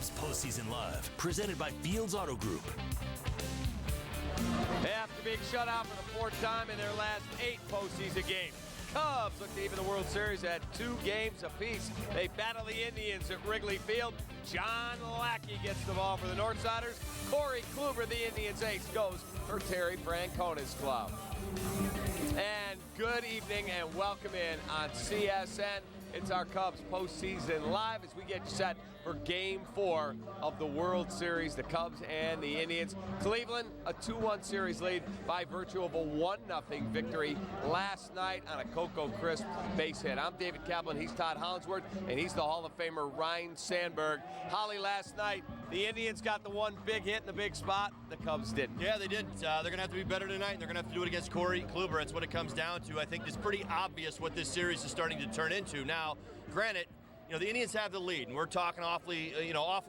Cubs postseason love, presented by Fields Auto Group. After being shut out for the fourth time in their last 8 postseason games, Cubs look to even the World Series at 2 games apiece. They battle the Indians at Wrigley Field. John Lackey gets the ball for the Northsiders. Corey Kluber, the Indians ace, goes for Terry Francona's club. And good evening and welcome in on CSN. It's our Cubs postseason live as we get set for Game 4 of the World Series, the Cubs and the Indians. Cleveland, a 2-1 series lead by virtue of a 1-0 victory last night on a Coco Crisp base hit. I'm David Kaplan, he's Todd Hollingsworth, and he's the Hall of Famer Ryne Sandberg. Holly, last night, the Indians got the one big hit in the big spot. The Cubs didn't. Yeah, they didn't. They're going to have to be better tonight, and they're going to have to do it against Corey Kluber. That's what it comes down to. I think it's pretty obvious what this series is starting to turn into. Now, granted, the Indians have the lead, and we're talking awfully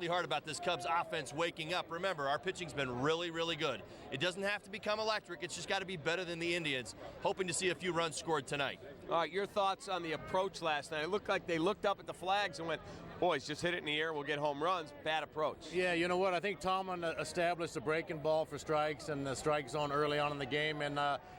hard about this Cubs offense waking up. Remember, our pitching's been really, really good. It doesn't have to become electric. It's just got to be better than the Indians. Hoping to see a few runs scored tonight. All right, your thoughts on the approach last night? It looked like they looked up at the flags and went, boys, just hit it in the air, we'll get home runs. Bad approach. Yeah, you know what? I think Tomlin established a breaking ball for strikes and the strike zone early on in the game, and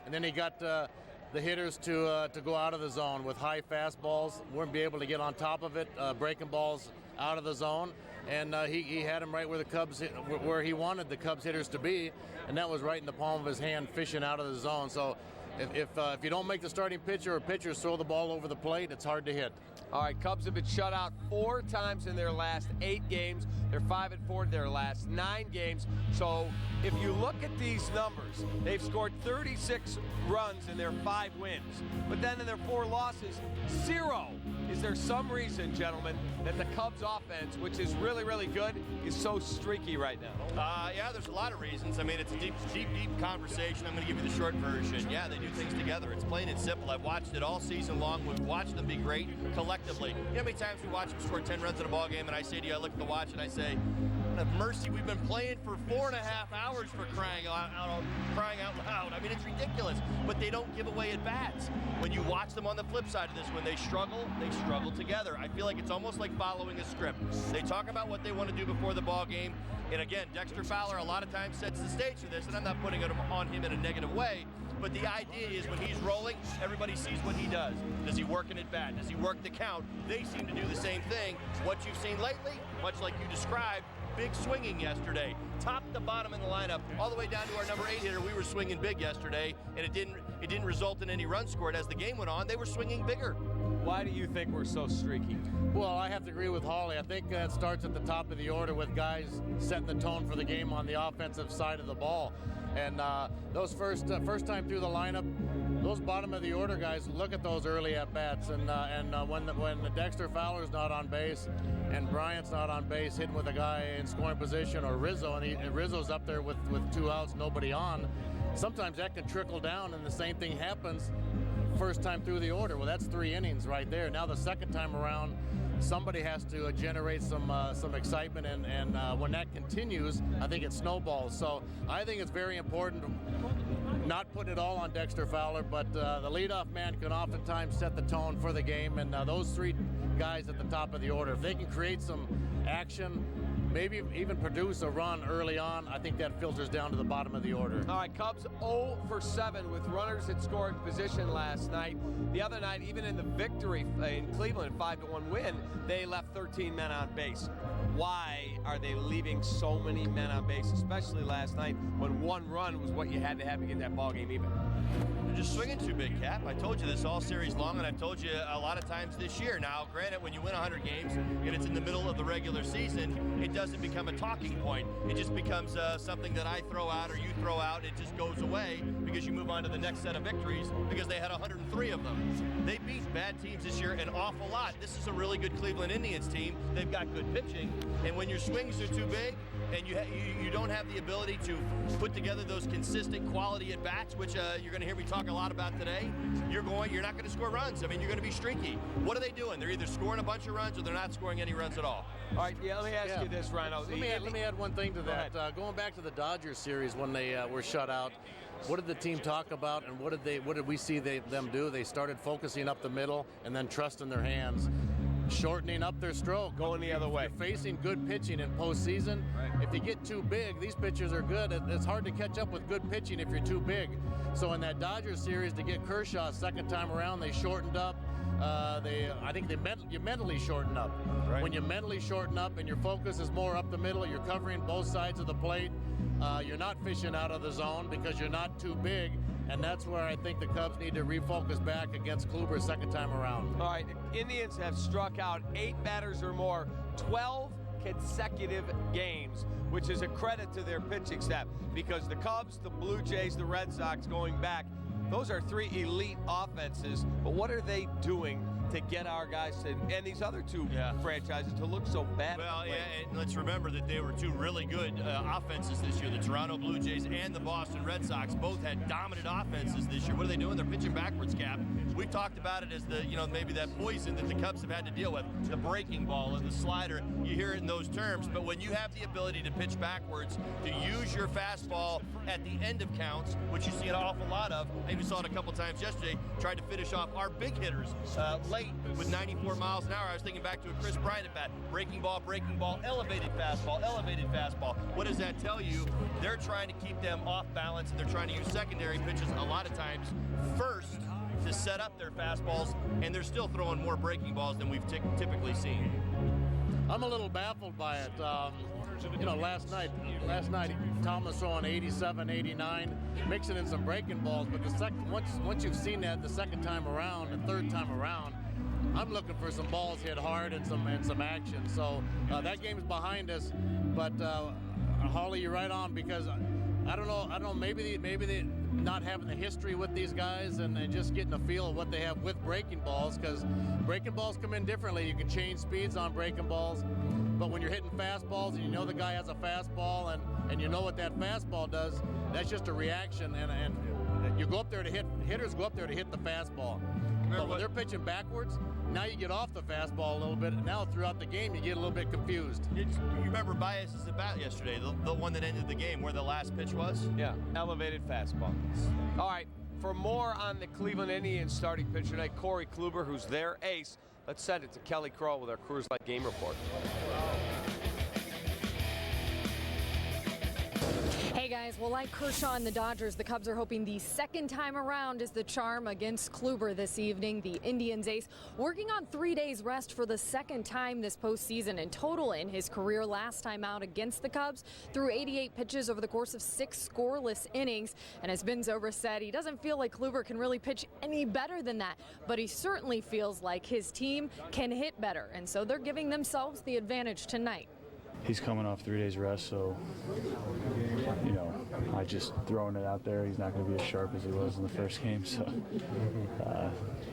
then he got the hitters to go out of the zone with high fastballs. Wouldn't be able to get on top of it, breaking balls out of the zone, and he had him right where the Cubs where he wanted the Cubs hitters to be, and that was right in the palm of his hand, fishing out of the zone. So if you don't make the starting pitcher or pitchers throw the ball over the plate, it's hard to hit. All right, Cubs have been shut out 4 times in their last 8 games. They're 5-4 in their last 9 games. So if you look at these numbers, they've scored 36 runs in their 5 wins. But then in their 4 losses, 0. Is there some reason, gentlemen, that the Cubs offense, which is really, really good, is so streaky right now? Yeah, there's a lot of reasons. I mean, it's a deep conversation. I'm going to give you the short version. Yeah, they do things together. It's plain and simple. I've watched it all season long. We've watched them be great collectively. You know how many times we watch them score 10 runs in a ball game, and I say to you, I look at the watch and I say, have mercy, we've been playing for 4.5 hours for crying out loud. I mean, it's ridiculous, but they don't give away at bats. When you watch them on the flip side of this, when they struggle together. I feel like it's almost like following a script. They talk about what they want to do before the ball game, and again, Dexter Fowler a lot of times sets the stage for this, and I'm not putting it on him in a negative way, but the idea is when he's rolling, everybody sees what he does. Does he work an at bat? Does he work the count? They seem to do the same thing. What you've seen lately, much like you described, big swinging yesterday, top to bottom in the lineup, all the way down to our number 8 hitter. We were swinging big yesterday, and it didn't result in any runs scored. As the game went on, they were swinging bigger. Why do you think we're so streaky? Well, I have to agree with Holly. I think it starts at the top of the order with guys setting the tone for the game on the offensive side of the ball. And those first time through the lineup, those bottom of the order guys, look at those early at bats. And when Dexter Fowler's not on base and Bryant's not on base, hitting with a guy in scoring position, or Rizzo, and Rizzo's up there with 2 outs, nobody on, sometimes that can trickle down, and the same thing happens first time through the order. Well, that's 3 innings right there. Now the second time around, somebody has to generate some excitement, and when that continues, I think it snowballs. So I think it's very important, not putting it all on Dexter Fowler, but the leadoff man can oftentimes set the tone for the game, and those 3 guys at the top of the order, if they can create some action, maybe even produce a run early on, I think that filters down to the bottom of the order. All right, Cubs 0 for 7 with runners in scoring position last night. The other night, even in the victory in Cleveland, 5-1 win, they left 13 men on base. Why are they leaving so many men on base, especially last night when 1 run was what you had to have to get that ball game even? They're just swinging too big, Cap. I told you this all series long, and I've told you a lot of times this year. Now, granted, when you win 100 games and it's in the middle of the regular season, it doesn't become a talking point. It just becomes something that I throw out or you throw out. It just goes away because you move on to the next set of victories because they had 103 of them. They beat bad teams this year an awful lot. This is a really good Cleveland Indians team. They've got good pitching, and when your swings are too big and you don't have the ability to put together those consistent quality at bats, which you're going to hear me talk a lot about today, you're not going to score runs. I mean, you're going to be streaky. What are they doing? They're either scoring a bunch of runs or they're not scoring any runs at all. All right, let me ask you this, Rhino. Let me add one thing to that. Going back to the Dodgers series when they were shut out, what did the team talk about, and what did we see them do? They started focusing up the middle and then trusting their hands. shortening up their stroke. Going the other way. You're facing good pitching in postseason. Right. If you get too big, these pitchers are good. It's hard to catch up with good pitching if you're too big. So in that Dodgers series, to get Kershaw second time around, they shortened up. I think you mentally shorten up. Right. When you mentally shorten up and your focus is more up the middle, you're covering both sides of the plate. You're not fishing out of the zone because you're not too big. And that's where I think the Cubs need to refocus back against Kluber second time around. All right, Indians have struck out 8 batters or more 12 consecutive games, which is a credit to their pitching staff, because the Cubs, the Blue Jays, the Red Sox going back, those are 3 elite offenses. But what are they doing to get our guys to, and these other 2 franchises to look so bad? Well, yeah, and let's remember that they were 2 really good offenses this year. The Toronto Blue Jays and the Boston Red Sox both had dominant offenses this year. What are they doing? They're pitching backwards, Cap. We've talked about it as the, maybe that poison that the Cubs have had to deal with, the breaking ball and the slider. You hear it in those terms, but when you have the ability to pitch backwards, to use your fastball at the end of counts, which you see an awful lot of, I even saw it a couple times yesterday, tried to finish off our big hitters late with 94 miles an hour. I was thinking back to a Chris Bryant at bat. Breaking ball, elevated fastball. What does that tell you? They're trying to keep them off balance, and they're trying to use secondary pitches a lot of times first to set up their fastballs, and they're still throwing more breaking balls than we've typically seen. I'm a little baffled by it. Last night Tom was throwing 87, 89, mixing in some breaking balls, but once you've seen that the second time around, the third time around, I'm looking for some balls hit hard and some action. So that game's behind us, but Holly, you're right on, because I don't know. Maybe they not having the history with these guys and just getting a feel of what they have with breaking balls, because breaking balls come in differently. You can change speeds on breaking balls, but when you're hitting fastballs and you know the guy has a fastball and you know what that fastball does, that's just a reaction, and you go up there to hit. Hitters go up there to hit the fastball. But when they're pitching backwards, now you get off the fastball a little bit. Now throughout the game, you get a little bit confused. You remember Baez's at bat yesterday, the one that ended the game, where the last pitch was? Yeah, elevated fastball. All right, for more on the Cleveland Indians starting pitcher tonight, Corey Kluber, who's their ace, let's send it to Kelly Crow with our Coors Light Game Report. Hey guys, well, like Kershaw and the Dodgers, the Cubs are hoping the second time around is the charm against Kluber this evening. The Indians ace working on 3 days rest for the second time this postseason in total in his career. Last time out against the Cubs, threw 88 pitches over the course of 6 scoreless innings. And as Ben Zobrist said, he doesn't feel like Kluber can really pitch any better than that, but he certainly feels like his team can hit better, and so they're giving themselves the advantage tonight. He's coming off 3 days rest, so, I just throwing it out there. He's not going to be as sharp as he was in the first game, so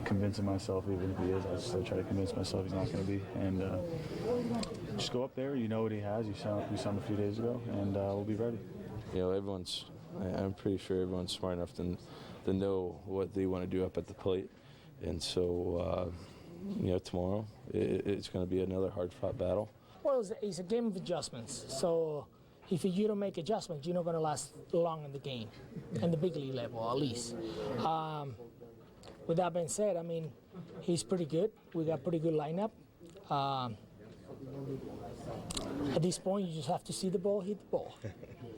convincing myself, even if he is, I still try to convince myself he's not going to be. And just go up there, you know what he has. We saw him a few days ago, and we'll be ready. I'm pretty sure everyone's smart enough to know what they want to do up at the plate. And so, tomorrow it's going to be another hard-fought battle. Well, it's a game of adjustments. So if you don't make adjustments, you're not going to last long in the game, in the big league level at least. With that being said, he's pretty good. We got pretty good lineup. At this point, you just have to see the ball hit the ball.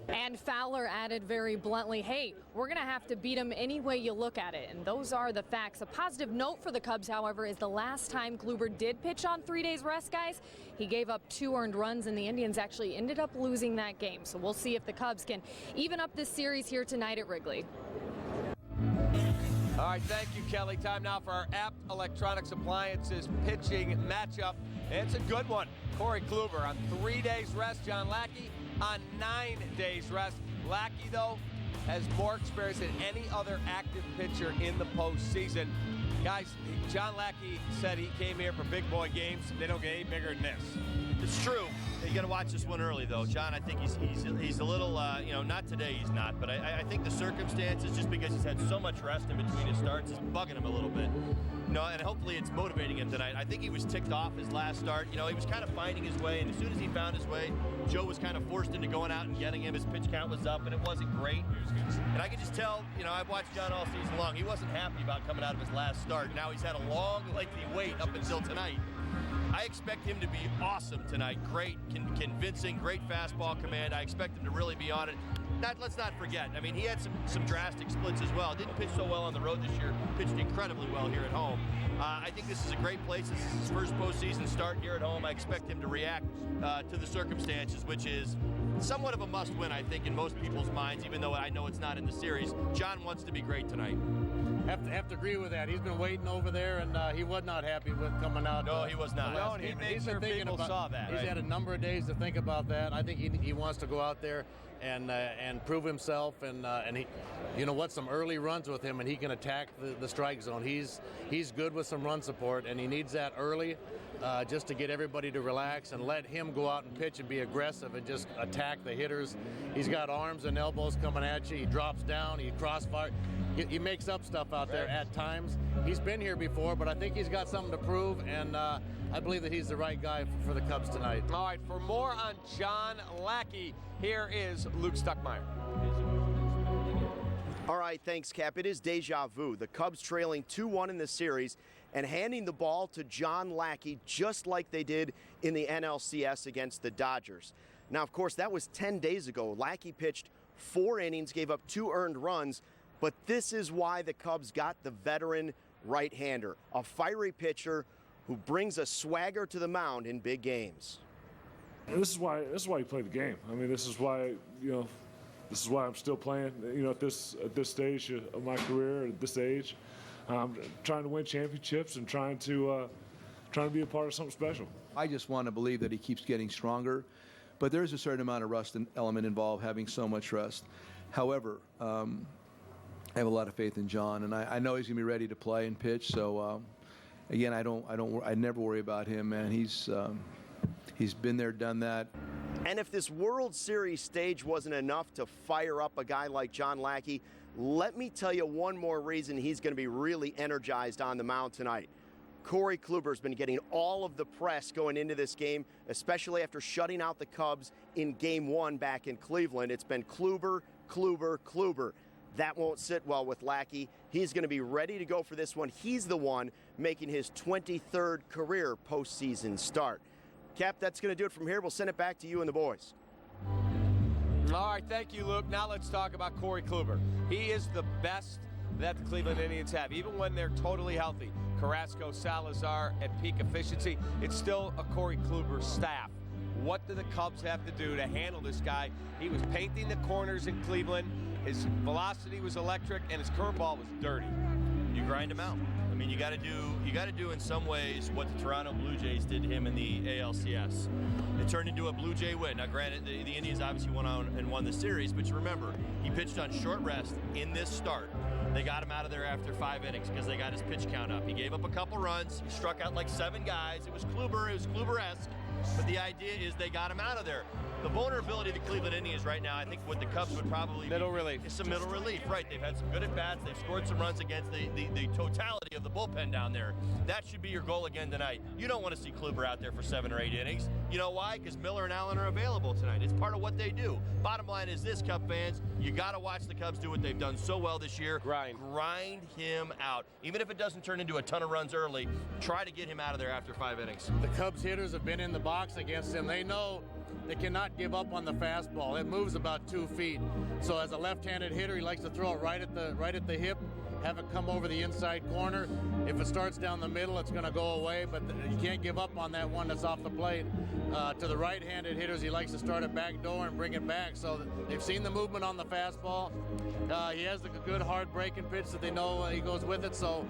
And Fowler added very bluntly, hey, we're going to have to beat them any way you look at it. And those are the facts. A positive note for the Cubs, however, is the last time Kluber did pitch on 3 days rest, guys, he gave up 2 earned runs, and the Indians actually ended up losing that game. So we'll see if the Cubs can even up this series here tonight at Wrigley. All right, thank you, Kelly. Time now for our Apt Electronics Appliances pitching matchup. It's a good one. Corey Kluber on 3 days rest. John Lackey on 9 days rest. Lackey, though, has more experience than any other active pitcher in the postseason. Guys, John Lackey said he came here for big boy games. They don't get any bigger than this. It's true. You got to watch this one early, though. John, I think he's a little, not today he's not, but I think the circumstances, just because he's had so much rest in between his starts, is bugging him a little bit. And hopefully it's motivating him tonight. I think he was ticked off his last start. He was kind of finding his way, and as soon as he found his way, Joe was kind of forced into going out and getting him. His pitch count was up, and it wasn't great. And I could just tell, I've watched John all season long. He wasn't happy about coming out of his last start. Now he's had a long, lengthy wait up until tonight. I expect him to be awesome tonight. Great, convincing, great fastball command. I expect him to really be on it. Let's not forget, I mean, he had some drastic splits as well. Didn't pitch so well on the road this year. Pitched incredibly well here at home. I think this is a great place. This is his first postseason start here at home. I expect him to react to the circumstances, which is somewhat of a must-win, I think, in most people's minds, even though I know it's not in the series. John wants to be great tonight. Have to agree with that. He's been waiting over there, and he was not happy with coming out. No, he was not. No, he made sure people saw that. He's had a number of days to think about that. I think he wants to go out there and prove himself, and he, you know what, some early runs with him, and he can attack the strike zone. He's good with some run support, and he needs that early just to get everybody to relax and let him go out and pitch and be aggressive and just attack the hitters. He's got arms and elbows coming at you. He drops down. He crossfire. He makes up stuff out there at times. He's been here before, but I think he's got something to prove, and I believe that he's the right guy for the Cubs tonight. All right, for more on John Lackey, here is Luke Stuckmeyer. All right, thanks, Cap. It is deja vu. The Cubs trailing 2-1 in the series and handing the ball to John Lackey just like they did in the NLCS against the Dodgers. Now, of course, that was 10 days ago. Lackey pitched 4 innings, gave up 2 earned runs, but this is why the Cubs got the veteran right-hander, a fiery pitcher who brings a swagger to the mound in big games. And this is why you play the game. I mean, this is why this is why I'm still playing. At this stage of my career, at this age, trying to win championships and trying to be a part of something special. I just want to believe that he keeps getting stronger, but there's a certain amount of rust element involved, having so much rust. However, I have a lot of faith in John, and I know he's gonna be ready to play and pitch. So again, I never worry about him, man. He's been there, done that. And if this World Series stage wasn't enough to fire up a guy like John Lackey, let me tell you one more reason he's going to be really energized on the mound tonight. Corey Kluber's been getting all of the press going into this game, especially after shutting out the Cubs in Game 1 back in Cleveland. It's been Kluber, Kluber, Kluber. That won't sit well with Lackey. He's going to be ready to go for this one. He's the one making his 23rd career postseason start. Cap, that's going to do it from here. We'll send it back to you and the boys. All right, thank you, Luke. Now let's talk about Corey Kluber. He is the best that the Cleveland Indians have, even when they're totally healthy. Carrasco, Salazar at peak efficiency, it's still a Corey Kluber staff. What do the Cubs have to do to handle this guy? He was painting the corners in Cleveland. His velocity was electric, and his curveball was dirty. You grind him out. I mean, you got to do in some ways what the Toronto Blue Jays did to him in the ALCS. It turned into a Blue Jay win. Now, granted, the Indians obviously went on and won the series, but you remember, he pitched on short rest in this start. They got him out of there after 5 innings because they got his pitch count up. He gave up a couple runs. He struck out like 7 guys. It was Kluber-esque, but the idea is they got him out of there. The vulnerability of the Cleveland Indians right now, I think what the Cubs would probably middle relief. Is some middle relief, right? They've had some good at-bats. They've scored some runs against the totality of the bullpen down there. That should be your goal again tonight. You don't want to see Kluber out there for 7 or 8 innings. You know why? Because Miller and Allen are available tonight. It's part of what they do. Bottom line is this, Cub fans, you got to watch the Cubs do what they've done so well this year. Grind him out. Even if it doesn't turn into a ton of runs early, try to get him out of there after 5 innings. The Cubs hitters have been in the box against him. They know they cannot give up on the fastball. It moves about 2 feet. So as a left-handed hitter, he likes to throw it right at the hip, have it come over the inside corner. If it starts down the middle, it's going to go away, but you can't give up on that one that's off the plate. To the right-handed hitters, he likes to start it back door and bring it back. So they've seen the movement on the fastball. He has the good hard breaking pitch that they know he goes with it. So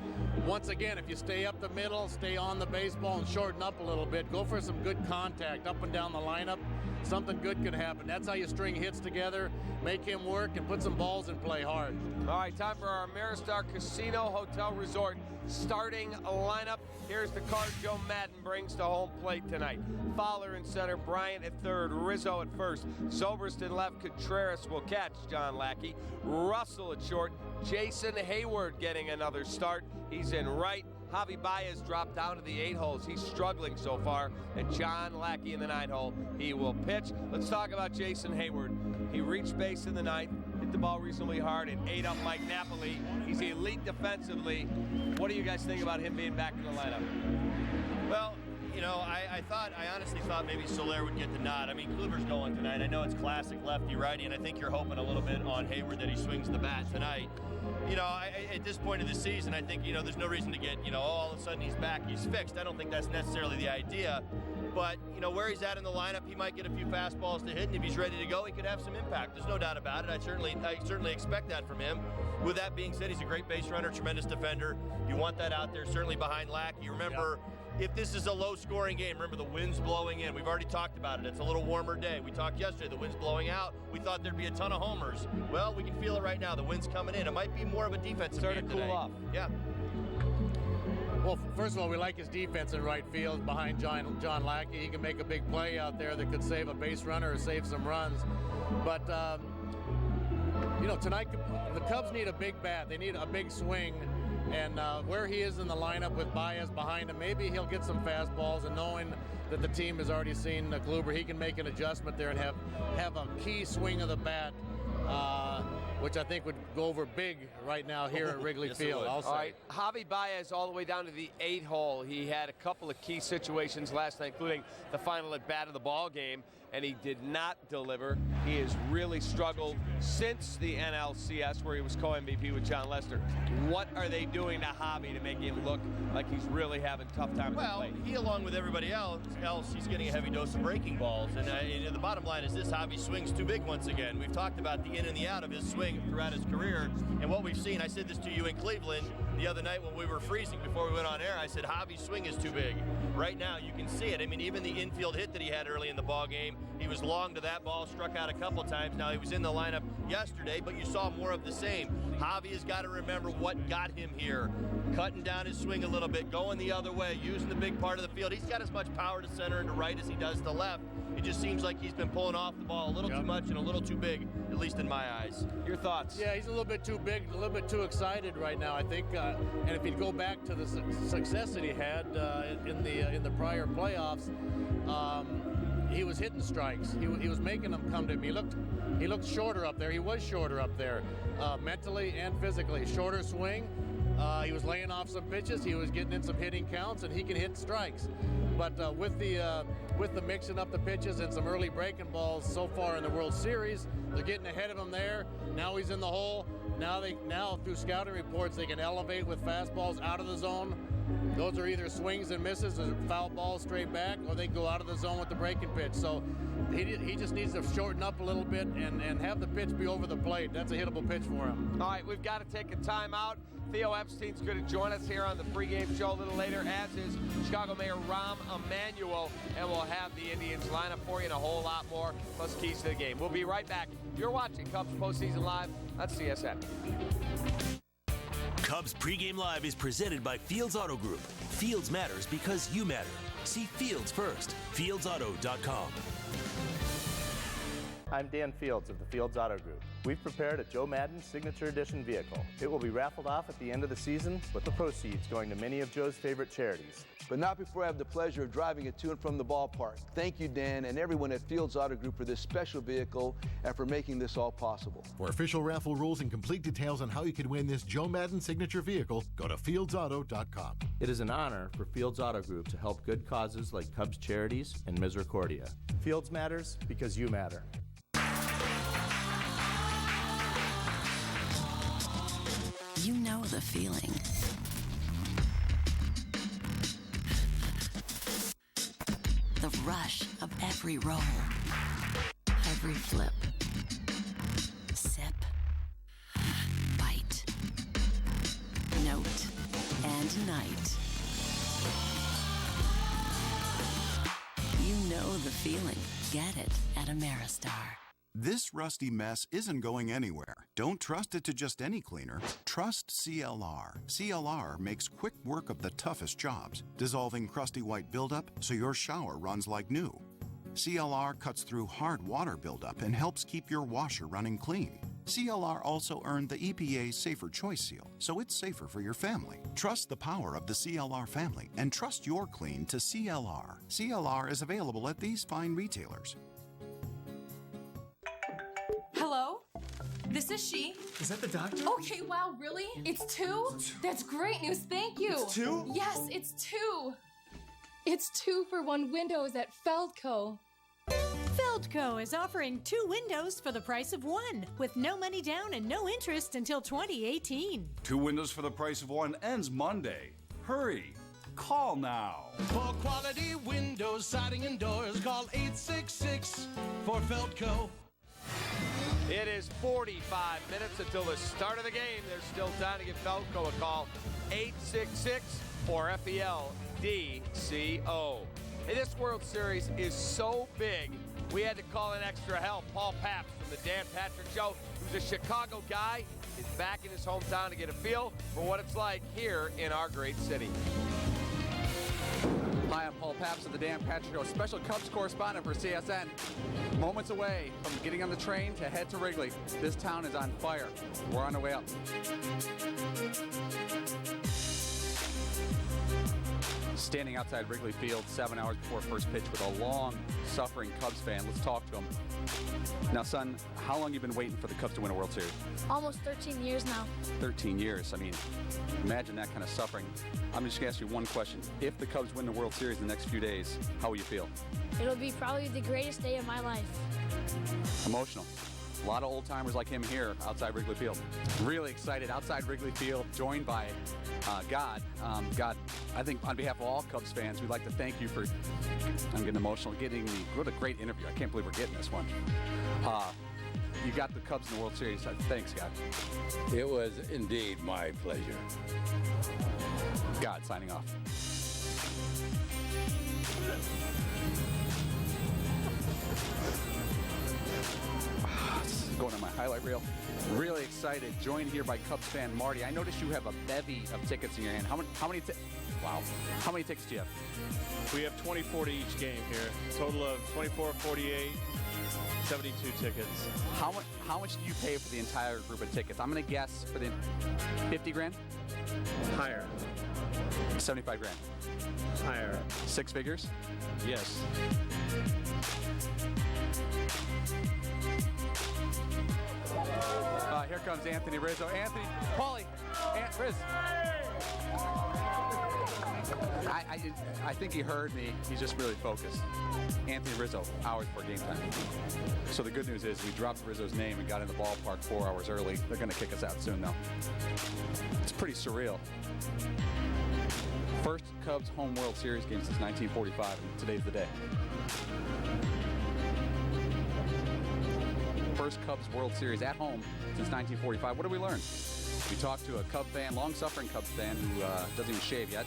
once again, if you stay up the middle, stay on the baseball and shorten up a little bit, go for some good contact up and down the lineup, something good could happen. That's how you string hits together, make him work, and put some balls in play hard. All right, time for our Ameristar Casino Hotel Resort starting lineup. Here's the card Joe Madden brings to home plate tonight. Fowler in center, Bryant at third, Rizzo at first, Zobrist in left, Contreras will catch John Lackey, Russell at short, Jason Hayward getting another start. He's in right. Javi Baez dropped down to the 8 holes. He's struggling so far. And John Lackey in the 9 hole. He will pitch. Let's talk about Jason Hayward. He reached base in the 9th, hit the ball reasonably hard, and ate up Mike Napoli. He's elite defensively. What do you guys think about him being back in the lineup? Well, I honestly thought maybe Soler would get the nod. I mean, Kluber's going tonight. I know it's classic lefty-righty, and I think you're hoping a little bit on Hayward that he swings the bat tonight. At this point of the season, I think, there's no reason to get, all of a sudden he's back, he's fixed. I don't think that's necessarily the idea. But, where he's at in the lineup, he might get a few fastballs to hit, and if he's ready to go, he could have some impact. There's no doubt about it. I certainly expect that from him. With that being said, he's a great base runner, tremendous defender. You want that out there, certainly behind Lackey. Remember, if this is a low-scoring game, remember the wind's blowing in. We've already talked about it. It's a little warmer day. We talked yesterday, the wind's blowing out. We thought there'd be a ton of homers. Well, we can feel it right now. The wind's coming in. It might be more of a defensive game today. Cool off. Yeah. Well, first of all, we like his defense in right field behind John Lackey. He can make a big play out there that could save a base runner or save some runs. But, tonight the Cubs need a big bat. They need a big swing. And where he is in the lineup with Baez behind him, maybe he'll get some fastballs. And knowing that the team has already seen Kluber, he can make an adjustment there and have a key swing of the bat, which I think would go over big right now here at Wrigley Field. All right, Javi Baez all the way down to the 8th hole. He had a couple of key situations last night, including the final at bat of the ball game, and he did not deliver. He has really struggled since the NLCS, where he was co-MVP with John Lester. What are they doing to Javi to make him look like he's really having a tough time at the plate? He, along with everybody else, he's getting a heavy dose of breaking balls. And the bottom line is this: Javi swings too big once again. We've talked about the in and the out of his swing throughout his career, and what we've seen. I said this to you in Cleveland the other night when we were freezing before we went on air. I said Javi's swing is too big. Right now, you can see it. I mean, even the infield hit that he had early in the ball game, he was long to that ball, struck out a couple times. Now, he was in the lineup yesterday, but you saw more of the same. Javi has got to remember what got him here. Cutting down his swing a little bit, going the other way, using the big part of the field. He's got as much power to center and to right as he does to left. It just seems like he's been pulling off the ball a little too much and a little too big, at least in my eyes. Your thoughts? Yeah, he's a little bit too big, a little bit too excited right now, I think. And if you go back to the success that he had in the prior playoffs, he was hitting strikes. He was making them come to him. He looked shorter up there. He was shorter up there, mentally and physically. Shorter swing. He was laying off some pitches. He was getting in some hitting counts, and he can hit strikes. But with the mixing up the pitches and some early breaking balls so far in the World Series, they're getting ahead of him there. Now he's in the hole. Now through scouting reports, they can elevate with fastballs out of the zone. Those are either swings and misses, or foul balls straight back, or they go out of the zone with the breaking pitch. So he just needs to shorten up a little bit and have the pitch be over the plate. That's a hittable pitch for him. All right, we've got to take a timeout. Theo Epstein's going to join us here on the pregame show a little later, as is Chicago Mayor Rahm Emanuel, and we'll have the Indians lineup for you and a whole lot more, plus keys to the game. We'll be right back. You're watching Cubs Postseason Live on CSN. Cubs Pregame Live is presented by Fields Auto Group. Fields matters because you matter. See Fields first. FieldsAuto.com. I'm Dan Fields of the Fields Auto Group. We've prepared a Joe Madden Signature Edition vehicle. It will be raffled off at the end of the season, with the proceeds going to many of Joe's favorite charities. But not before I have the pleasure of driving it to and from the ballpark. Thank you, Dan, and everyone at Fields Auto Group for this special vehicle and for making this all possible. For official raffle rules and complete details on how you can win this Joe Madden signature vehicle, go to FieldsAuto.com. It is an honor for Fields Auto Group to help good causes like Cubs Charities and Misericordia. Fields matters because you matter. You know the feeling. The rush of every roll, every flip, sip, bite, note, and night. You know the feeling. Get it at Ameristar. This rusty mess isn't going anywhere. Don't trust it to just any cleaner. Trust CLR. CLR makes quick work of the toughest jobs, dissolving crusty white buildup so your shower runs like new. CLR cuts through hard water buildup and helps keep your washer running clean. CLR also earned the EPA's Safer Choice seal, so it's safer for your family. Trust the power of the CLR family and trust your clean to CLR. CLR is available at these fine retailers. Hello? This is she. Is that the doctor? Okay, wow, really? It's two? That's great news, thank you. It's two? Yes, it's two. It's 2-for-1 windows at Feldco. Feldco is offering 2 windows for the price of 1, with no money down and no interest until 2018. 2 windows for the price of 1 ends Monday. Hurry. Call now. For quality windows, siding, and doors, call 866 for Feldco. It is 45 minutes until the start of the game. There's still time to give Feldco a call. 866-4FELDCO. Hey, this World Series is so big, we had to call in extra help. Paul Pabst from the Dan Patrick Show, who's a Chicago guy, is back in his hometown to get a feel for what it's like here in our great city. Hi, I'm Paul Pabst of the Dan Patrick Show, special Cubs correspondent for CSN. Moments away from getting on the train to head to Wrigley. This town is on fire. We're on our way up. Standing outside Wrigley Field 7 hours before first pitch with a long-suffering Cubs fan. Let's talk to him. Now, son, how long have you been waiting for the Cubs to win a World Series? Almost 13 years now. 13 years. I mean, imagine that kind of suffering. I'm just going to ask you one question. If the Cubs win the World Series in the next few days, how will you feel? It'll be probably the greatest day of my life. Emotional. A lot of old-timers like him here outside Wrigley Field. Really excited outside Wrigley Field, joined by God. God, I think on behalf of all Cubs fans, we'd like to thank you for, I'm getting emotional, what a great interview. I can't believe we're getting this one. You got the Cubs in the World Series. Thanks, God. It was indeed my pleasure. God signing off. Going on my highlight reel. Really excited. Joined here by Cubs fan Marty. I noticed you have a bevy of tickets in your hand. How many tickets do you have? We have 24 to each game here. Total of 24, 48, 72 tickets. How much do you pay for the entire group of tickets? I'm going to guess for the 50 grand? Higher. 75 grand? Higher. 6 figures? Yes. Here comes Anthony Rizzo. Anthony, Paulie, Riz. I think he heard me. He's just really focused. Anthony Rizzo, hours before game time. So the good news is we dropped Rizzo's name and got in the ballpark 4 hours early. They're going to kick us out soon, though. It's pretty surreal. First Cubs home World Series game since 1945, and today's the day. First Cubs World Series at home since 1945. What did we learn? We talked to a Cub fan, long-suffering Cubs fan who doesn't even shave yet.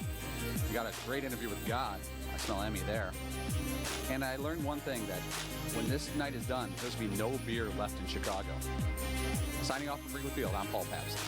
We got a great interview with God. I smell Emmy there. And I learned one thing, that when this night is done, there's going to be no beer left in Chicago. Signing off from Wrigley Field, I'm Paul Pabst.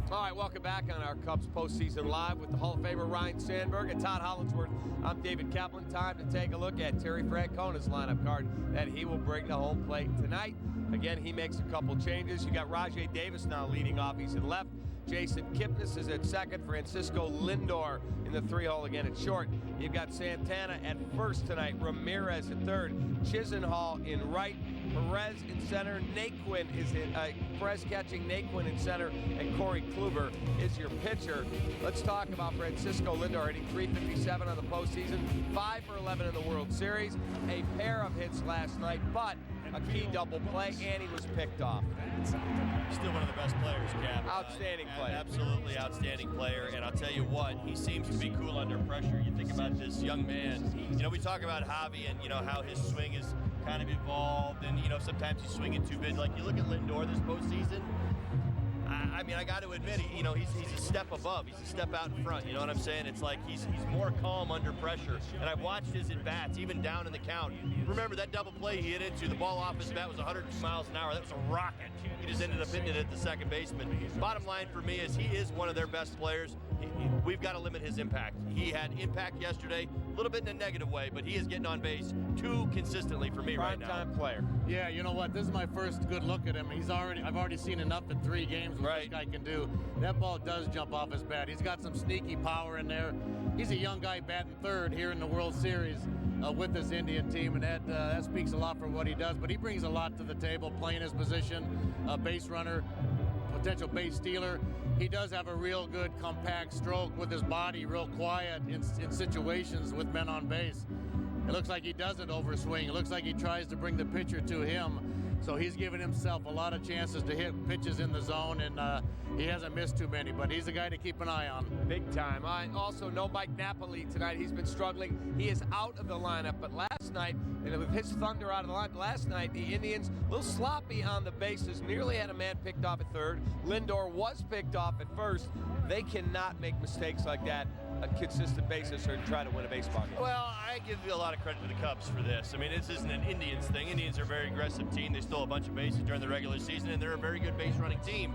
All right, welcome back on our Cubs Postseason Live with the Hall of Famer Ryne Sandberg and Todd Hollandsworth. I'm David Kaplan. Time to take a look at Terry Francona's lineup card that he will bring to home plate tonight. Again, he makes a couple changes. You got Rajai Davis now leading off. He's in left. Jason Kipnis is at second. Francisco Lindor in the 3-hole again at short. You've got Santana at first tonight. Ramirez at third. Chisenhall in right. Perez in center. Naquin is in, Perez catching Naquin in center, and Corey Kluber is your pitcher. Let's talk about Francisco Lindor hitting .357 on the postseason, 5 for 11 in the World Series, a pair of hits last night, but a key double play, and he was picked off. Still one of the best players, Cap. Outstanding player. Absolutely outstanding player, and I'll tell you what, he seems to be cool under pressure. You think about this young man. You know, we talk about Javi and, you know, how his swing is kind of evolved, and, you know, sometimes he's swinging too big. Like, you look at Lindor this postseason, I mean, I got to admit, you know, he's a step above. He's a step out in front. You know what I'm saying? It's like he's more calm under pressure. And I've watched his at-bats, even down in the count. Remember that double play he hit into? The ball off his bat was 102 miles an hour. That was a rocket. He just ended up hitting it at the second baseman. Bottom line for me is he is one of their best players. We've got to limit his impact. He had impact yesterday, a little bit in a negative way, but he is getting on base too consistently for me right now. Prime-time player. Yeah, you know what? This is my first good look at him. I've already seen enough in 3 games what this guy can do. That ball does jump off his bat. He's got some sneaky power in there. He's a young guy batting third here in the World Series with this Indian team, and that speaks a lot for what he does. But he brings a lot to the table, playing his position, base runner, potential base stealer. he does have a real good compact stroke with his body, real quiet in situations with men on base. It looks like he doesn't overswing. It looks like he tries to bring the pitcher to him. So he's given himself a lot of chances to hit pitches in the zone, and he hasn't missed too many, but he's a guy to keep an eye on. Big time. I also know Mike Napoli tonight. He's been struggling. He is out of the lineup, but last night, and with his Thunder out of the lineup, last night the Indians a little sloppy on the bases, nearly had a man picked off at third. Lindor was picked off at first. They cannot make mistakes like that on a consistent basis or try to win a baseball game. Well, I give you a lot of credit to the Cubs for this. I mean, this isn't an Indians thing. Indians are a very aggressive team. They stole a bunch of bases during the regular season, and they're a very good base running team.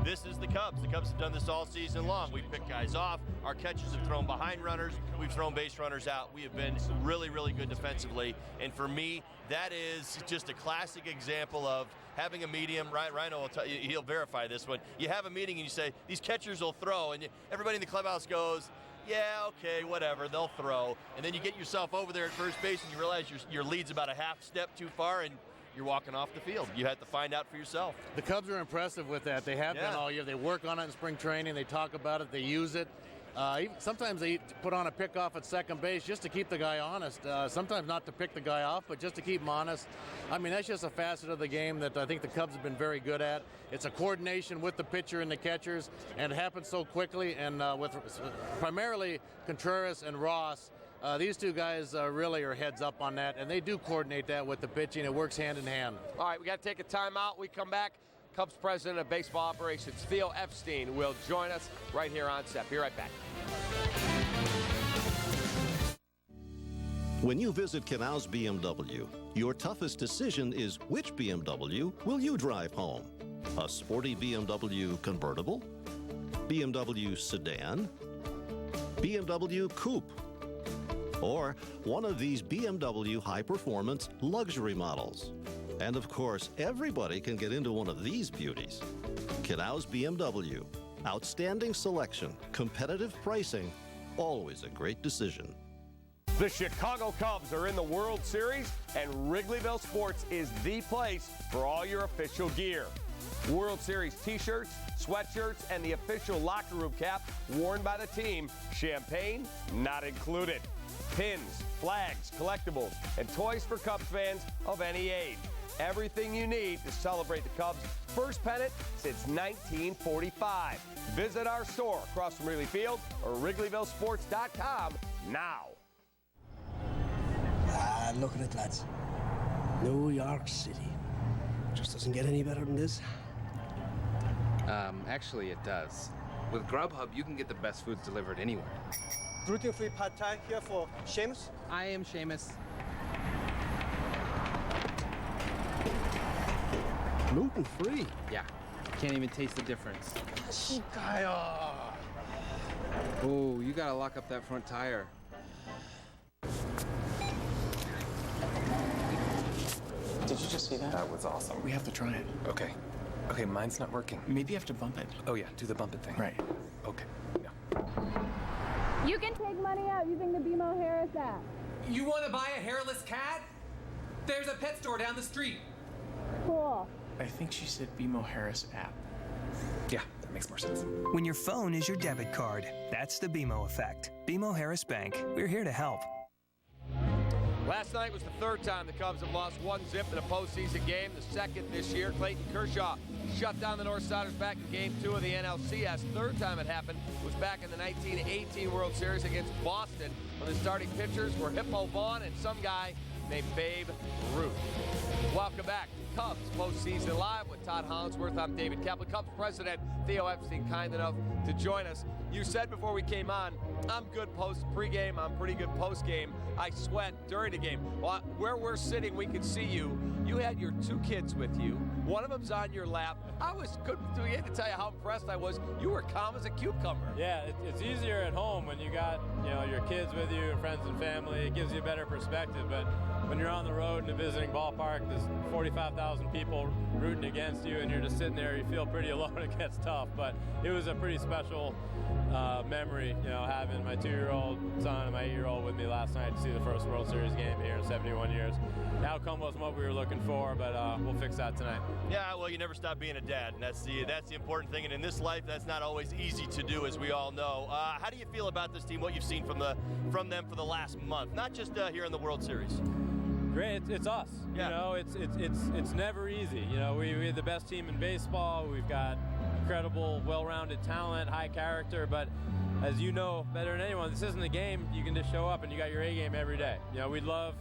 This is the Cubs. The Cubs have done this all season long. We pick guys off. Our catchers have thrown behind runners. We've thrown base runners out. We have been really, really good defensively. And for me, that is just a classic example of having a medium. Rhino will tell you, he'll verify this one. You have a meeting and you say, these catchers will throw, and everybody in the clubhouse goes, yeah, okay, whatever, they'll throw. And then you get yourself over there at first base and you realize your lead's about a half step too far and you're walking off the field. You have to find out for yourself. The Cubs are impressive with that. They have been all year. They work on it in spring training. They talk about it. They use it. Sometimes they put on a pickoff at second base just to keep the guy honest. Sometimes not to pick the guy off, but just to keep him honest. I mean, that's just a facet of the game that I think the Cubs have been very good at. It's a coordination with the pitcher and the catchers, and it happens so quickly. And with primarily Contreras and Ross, these two guys really are heads up on that, and they do coordinate that with the pitching. It works hand in hand. All right, we got to take a timeout. We come back. Cubs president of baseball operations, Theo Epstein, will join us right here on set. Be right back. When you visit Canals BMW, your toughest decision is which BMW will you drive home? A sporty BMW convertible? BMW sedan? BMW coupe? Or one of these BMW high-performance luxury models? And of course, everybody can get into one of these beauties. Canals BMW. Outstanding selection, competitive pricing, always a great decision. The Chicago Cubs are in the World Series, and Wrigleyville Sports is the place for all your official gear. World Series t-shirts, sweatshirts, and the official locker room cap worn by the team, champagne not included. Pins, flags, collectibles, and toys for Cubs fans of any age. Everything you need to celebrate the Cubs' first pennant since 1945. Visit our store across from Wrigley Field or WrigleyvilleSports.com now. Look at it, lads. New York City. Just doesn't get any better than this. Actually, it does. With Grubhub, you can get the best foods delivered anywhere. Gluten-free pad thai here for Seamus. I am Seamus. Gluten-free? Yeah. Can't even taste the difference. Oh, you gotta lock up that front tire. Did you just see that? That was awesome. We have to try it. Okay. Okay, mine's not working. Maybe you have to bump it. Oh yeah, do the bump it thing. Right. Okay. Yeah. You can take money out using the BMO Harris app. You want to buy a hairless cat? There's a pet store down the street. Cool. I think she said BMO Harris app. Yeah, that makes more sense. When your phone is your debit card, that's the BMO effect. BMO Harris Bank. We're here to help. Last night was the third time the Cubs have lost 1-0 in a postseason game, the second this year. Clayton Kershaw shut down the Northsiders back in Game 2 of the NLCS. Third time it happened was back in the 1918 World Series against Boston, when the starting pitchers were Hippo Vaughn and some guy named Babe Ruth. Welcome back to Cubs Postseason Live with Todd Hollingsworth. I'm David Kaplan. Cubs president Theo Epstein, kind enough to join us. You said before we came on, I'm good pregame, I'm pretty good postgame. I sweat during the game. Well, where we're sitting, we can see you. You had your two kids with you. One of them's on your lap. I was good to tell you how impressed I was. You were calm as a cucumber. Yeah, it's easier at home when you got your kids with you, friends and family. It gives you a better perspective. But when you're on the road in a visiting ballpark, there's 45,000 people rooting against you, and you're just sitting there, you feel pretty alone. It gets tough, but it was a pretty special memory, having my 2-year-old son and my 8-year-old with me last night to see the first World Series game here in 71 years. The outcome wasn't what we were looking for, but we'll fix that tonight. Yeah, well, you never stop being a dad, and that's the important thing. And in this life, that's not always easy to do, as we all know. How do you feel about this team? What you've seen from them for the last month, not just here in the World Series? Great, it's us. Yeah. It's never easy. We're the best team in baseball. We've got incredible, well-rounded talent, high character, but as you know better than anyone, this isn't a game you can just show up and you got your A game every day. We'd love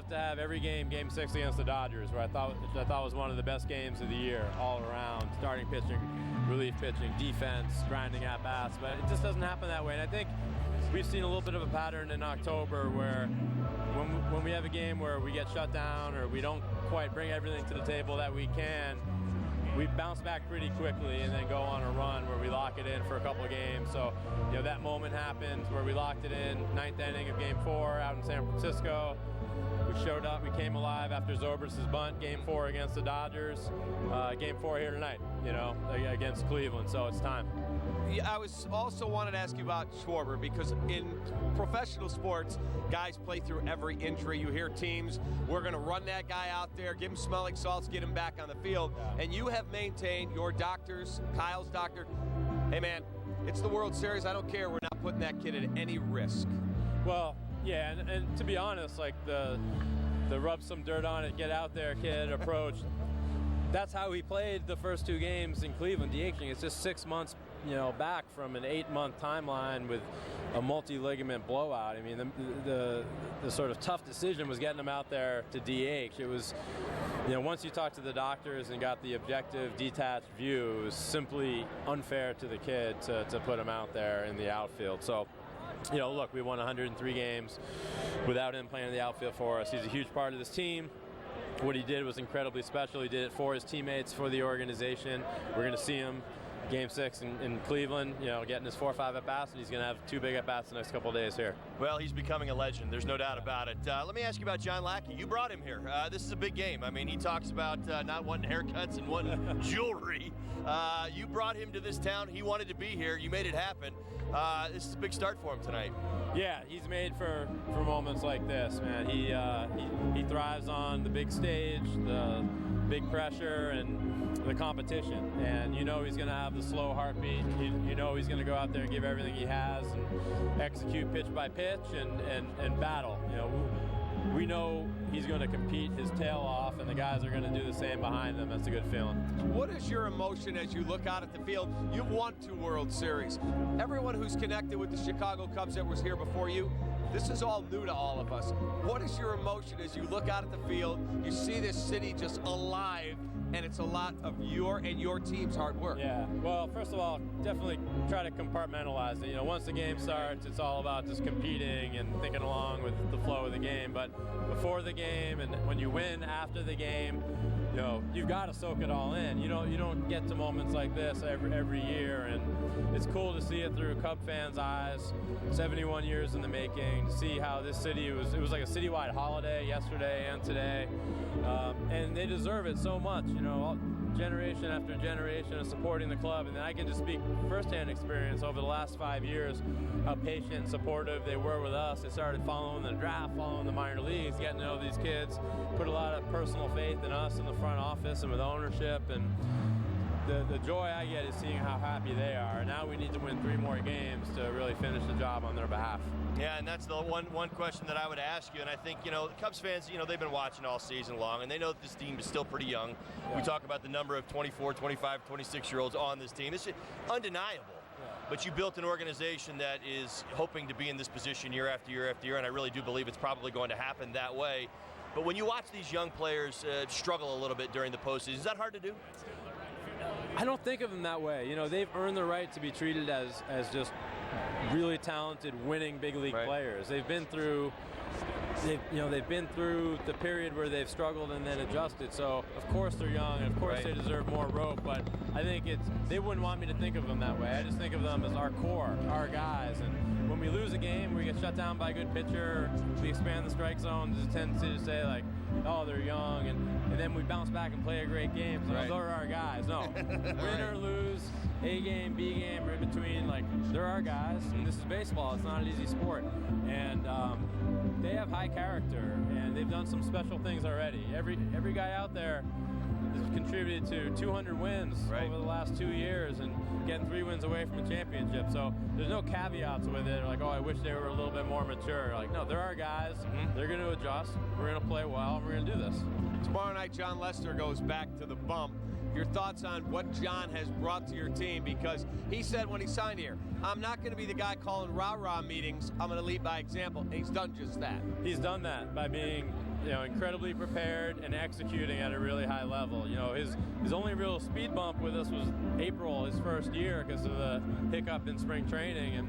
to have every game, Game 6 against the Dodgers, where I thought was one of the best games of the year, all around, starting pitching, relief pitching, defense, grinding at bats, but it just doesn't happen that way. And I think we've seen a little bit of a pattern in October where when we have a game where we get shut down or we don't quite bring everything to the table that we can, we bounce back pretty quickly and then go on a run where we lock it in for a couple of games. So, that moment happened where we locked it in, 9th inning of Game 4 out in San Francisco. We showed up, we came alive after Zobrist's bunt, Game 4 against the Dodgers. Game 4 here tonight, against Cleveland, so it's time. I was also wanted to ask you about Schwarber, because in professional sports, guys play through every injury. You hear teams, we're going to run that guy out there, give him smelling salts, get him back on the field. And you have maintained, your doctors, Kyle's doctor, hey man, it's the World Series, I don't care, we're not putting that kid at any risk. Well, yeah, and to be honest, like the rub some dirt on it, get out there, kid, approach. That's how he played the first 2 games in Cleveland, DHing. It's just 6 months, back from an 8-month timeline with a multi-ligament blowout. I mean, the sort of tough decision was getting him out there to DH. It was, once you talked to the doctors and got the objective, detached view, it was simply unfair to the kid to put him out there in the outfield. So, look, we won 103 games without him playing in the outfield for us. He's a huge part of this team. What he did was incredibly special. He did it for his teammates, for the organization. We're going to see him Game 6 in Cleveland, getting his 4 or 5 at-bats, and he's going to have 2 big at-bats the next couple of days here. Well, he's becoming a legend. There's no doubt about it. Let me ask you about John Lackey. You brought him here. This is a big game. I mean, he talks about not wanting haircuts and wanting jewelry. You brought him to this town. He wanted to be here. You made it happen. This is a big start for him tonight. Yeah, he's made for moments like this, man. He thrives on the big stage, the big pressure, and the competition. And he's going to have the slow heartbeat. He's going to go out there and give everything he has and execute pitch by pitch and battle. We know he's going to compete his tail off, and the guys are going to do the same behind them. That's a good feeling. What is your emotion as you look out at the field? You've won 2 World Series. Everyone who's connected with the Chicago Cubs that was here before you, this is all new to all of us. What is your emotion as you look out at the field? You see this city just alive, and it's a lot of your team's hard work. Yeah, well, first of all, definitely try to compartmentalize it. Once the game starts, it's all about just competing and thinking along with the flow of the game. But before the game and when you win after the game, you've got to soak it all in. You don't get to moments like this every year, and it's cool to see it through Cub fans' eyes. 71 years in the making, to see how this city it was like a citywide holiday yesterday and today, and they deserve it so much. Generation after generation of supporting the club, and then I can just speak firsthand experience over the last 5 years how patient and supportive they were with us. They started following the draft, following the minor leagues, getting to know these kids, put a lot of personal faith in us in the front office and with ownership, and the joy I get is seeing how happy they are. Now we need to win 3 more games to really finish the job on their behalf. Yeah, and that's the one question that I would ask you, and I think, the Cubs fans, they've been watching all season long, and they know that this team is still pretty young. Yeah. We talk about the number of 24, 25, 26-year-olds on this team. It's undeniable. Yeah. But you built an organization that is hoping to be in this position year after year after year, and I really do believe it's probably going to happen that way. But when you watch these young players struggle a little bit during the postseason, is that hard to do? I don't think of them that way. You know, they've earned the right to be treated as just really talented, winning big league players. They've been through the period where they've struggled and then adjusted. So of course they're young, and of course they deserve more rope. But I think they wouldn't want me to think of them that way. I just think of them as our core, our guys. And when we lose a game, we get shut down by a good pitcher, we expand the strike zone. There's a tendency to say like, oh, they're young, and then we bounce back and play a great game. So those are our guys. No, win or lose, A game, B game, or in between, like, they're our guys. And this is baseball. It's not an easy sport. And they have high character, and they've done some special things already. Every guy out there has contributed to 200 wins over the last 2 years and getting 3 wins away from a championship. So there's no caveats with it, like, oh, I wish they were a little bit more mature. Like, no, they're our guys. They're going to adjust. We're going to play well, and we're going to do this. Tomorrow night, John Lester goes back to the bump. Your thoughts on what John has brought to your team, because he said when he signed here, I'm not going to be the guy calling rah-rah meetings. I'm going to lead by example, and he's done just that. He's done that by being, incredibly prepared and executing at a really high level. His only real speed bump with us was April, his first year, because of the hiccup in spring training, and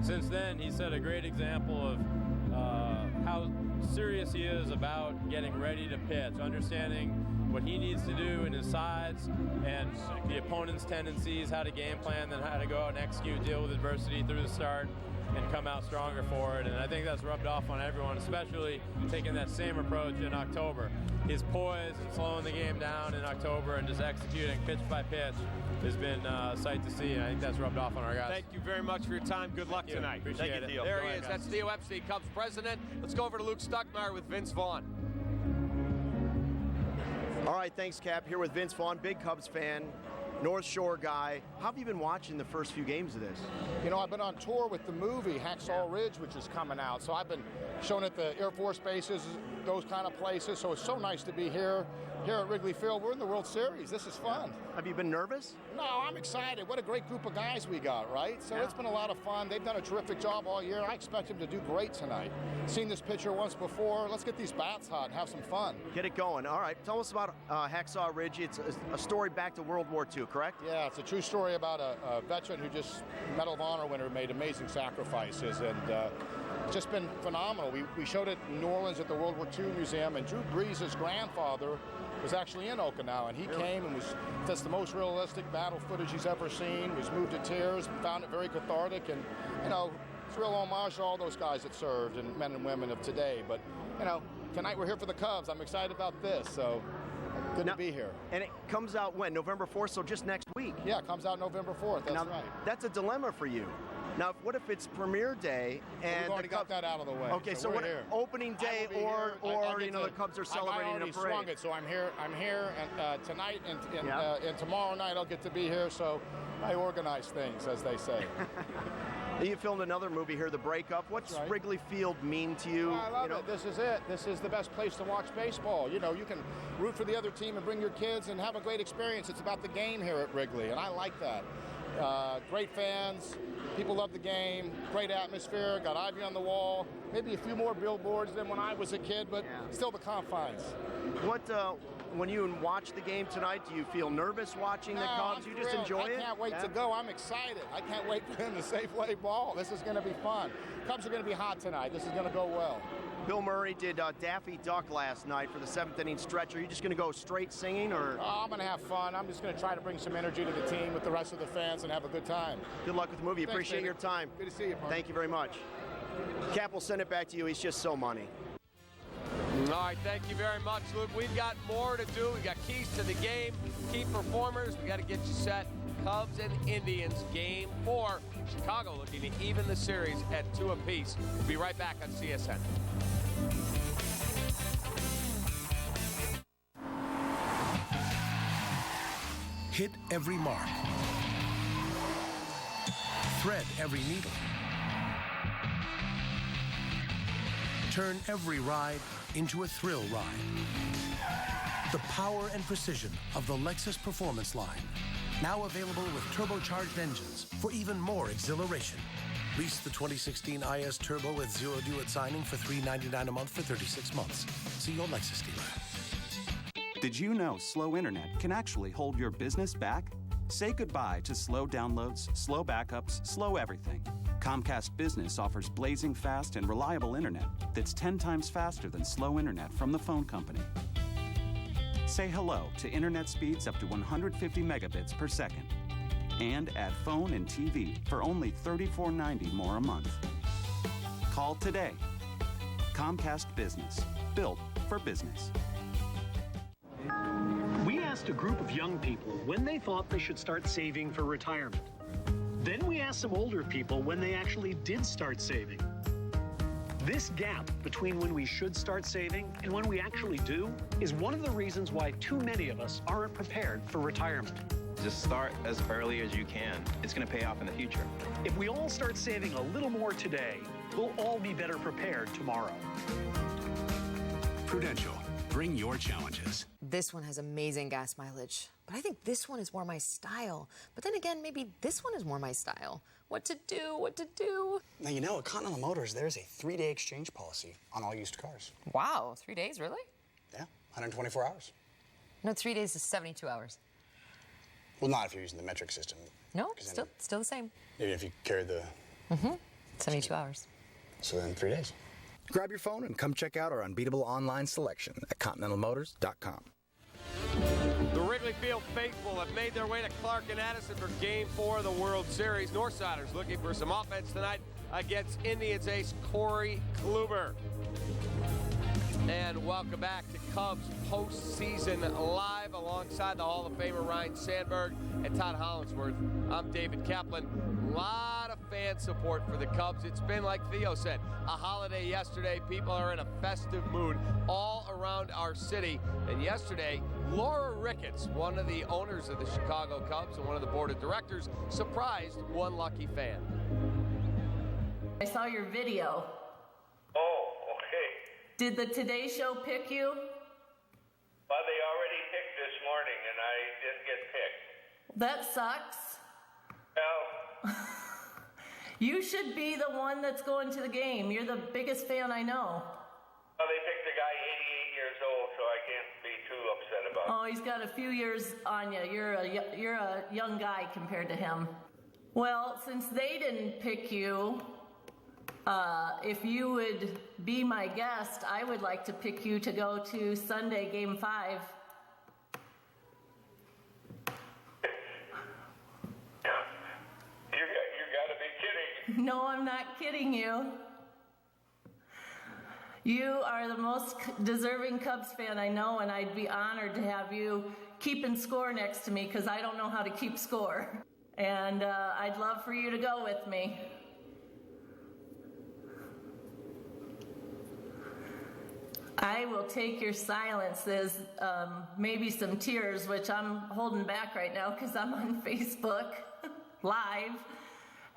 since then he's set a great example of how serious he is about getting ready to pitch, understanding what he needs to do in his sides and the opponent's tendencies, how to game plan, then how to go out and execute, deal with adversity through the start, and come out stronger for it. And I think that's rubbed off on everyone, especially taking that same approach in October. His poise and slowing the game down in October and just executing pitch by pitch has been a sight to see, and I think that's rubbed off on our guys. Thank you very much for your time. Good luck tonight. Appreciate it. Theo. There he is. That's Theo Epstein, Cubs president. Let's go over to Luke Stuckmeyer with Vince Vaughn. All right, thanks, Cap. Here with Vince Vaughn, big Cubs fan, North Shore guy. How have you been watching the first few games of this? I've been on tour with the movie Hacksaw Ridge, which is coming out. So I've been showing at the Air Force bases, those kind of places. So it's so nice to be here at Wrigley Field. We're in the World Series. This is fun. Have you been nervous? No, I'm excited. What a great group of guys we got, right? So it's been a lot of fun. They've done a terrific job all year. I expect them to do great tonight. Seen this pitcher once before. Let's get these bats hot and have some fun. Get it going. All right. Tell us about Hacksaw Ridge. It's a story back to World War II, correct? Yeah, it's a true story about a veteran who just, Medal of Honor winner, made amazing sacrifices. And it's just been phenomenal. We showed it in New Orleans at the World War II Museum, and Drew Brees' grandfather was actually in Okinawa, and he came and that's the most realistic battle footage he's ever seen. Was moved to tears, found it very cathartic, and it's a real homage to all those guys that served and men and women of today. But tonight we're here for the Cubs. I'm excited about this, so good to be here. And it comes out when? November 4th, so just next week. Yeah, it comes out November 4th. That's right. That's a dilemma for you. Now, what if it's premiere day and we've already got that out of the way? Okay, so what? Here. Opening day or the Cubs are celebrating in a parade. I already swung it, so I'm here and tonight and tomorrow night I'll get to be here. So I organize things, as they say. You filmed another movie here, The Breakup. What's Wrigley Field mean to you? I love it. This is it. This is the best place to watch baseball. You can root for the other team and bring your kids and have a great experience. It's about the game here at Wrigley, and I like that. Great fans. People love the game. Great atmosphere. Got ivy on the wall. Maybe a few more billboards than when I was a kid, but still the confines. When you watch the game tonight, do you feel nervous watching the Cubs? You just enjoy it? I can't wait to go. I'm excited. I can't wait for them to safely ball. This is going to be fun. Cubs are going to be hot tonight. This is going to go well. Bill Murray did Daffy Duck last night for the 7th inning stretch. Are you just going to go straight singing, or? I'm going to have fun. I'm just going to try to bring some energy to the team with the rest of the fans and have a good time. Good luck with the movie. Thanks, Appreciate your time. Good to see you, partner. Thank you very much. Cap will send it back to you. He's just so money. All right, thank you very much, Luke. We've got more to do. We've got keys to the game, key performers. We got to get you set. Cubs and Indians, Game 4. Chicago looking to even the series at 2 apiece. We'll be right back on CSN. Hit every mark. Thread every needle. Turn every ride into a thrill ride. The power and precision of the Lexus Performance line. Now available with turbocharged engines for even more exhilaration. Lease the 2016 IS Turbo with zero due at signing for $399 a month for 36 months. See your Lexus dealer. Did you know slow internet can actually hold your business back? Say goodbye to slow downloads, slow backups, slow everything. Comcast Business offers blazing fast and reliable internet that's 10 times faster than slow internet from the phone company. Say hello to internet speeds up to 150 megabits per second. And add phone and TV for only $34.90 more a month. Call today. Comcast Business. Built for business. We asked a group of young people when they thought they should start saving for retirement. Then we asked some older people when they actually did start saving. This gap between when we should start saving and when we actually do is one of the reasons why too many of us aren't prepared for retirement. Just start as early as you can. It's going to pay off in the future. If we all start saving a little more today, we'll all be better prepared tomorrow. Prudential. Bring your challenges. This one has amazing gas mileage, but I think this one is more my style. But then again, maybe this one is more my style. What to do? Now, you know, at Continental Motors, there's a 3-day exchange policy on all used cars. Wow, 3 days, really? Yeah, 124 hours. No, 3 days is 72 hours. Well, not if you're using the metric system. No, still the same. Even if you carry the... 72 hours. So then 3 days. Grab your phone and come check out our unbeatable online selection at ContinentalMotors.com. The Wrigley Field faithful have made their way to Clark and Addison for Game 4 of the World Series. Northsiders looking for some offense tonight against Indians ace Corey Kluber. And welcome back to Cubs Postseason Live alongside the Hall of Famer Ryan Sandberg and Todd Hollingsworth. I'm David Kaplan. A lot of fan support for the Cubs. It's been, like Theo said, a holiday yesterday. People are in a festive mood all around our city. And yesterday, Laura Ricketts, one of the owners of the Chicago Cubs and one of the board of directors, surprised one lucky fan. I saw your video. Oh, okay. Did the Today Show pick you? Well, they already picked this morning, and I didn't get picked. That sucks. Well, you should be the one that's going to the game. You're the biggest fan I know. Well, they picked a guy 88 years old, so I can't be too upset about it. Oh, he's got a few years on you. You're a young guy compared to him. Well, since they didn't pick you, if you would be my guest, I would like to pick you to go to Sunday Game 5. You gotta be kidding. No, I'm not kidding you. You are the most deserving Cubs fan I know, and I'd be honored to have you keeping score next to me because I don't know how to keep score. And I'd love for you to go with me. I will take your silence as maybe some tears, which I'm holding back right now because I'm on Facebook Live.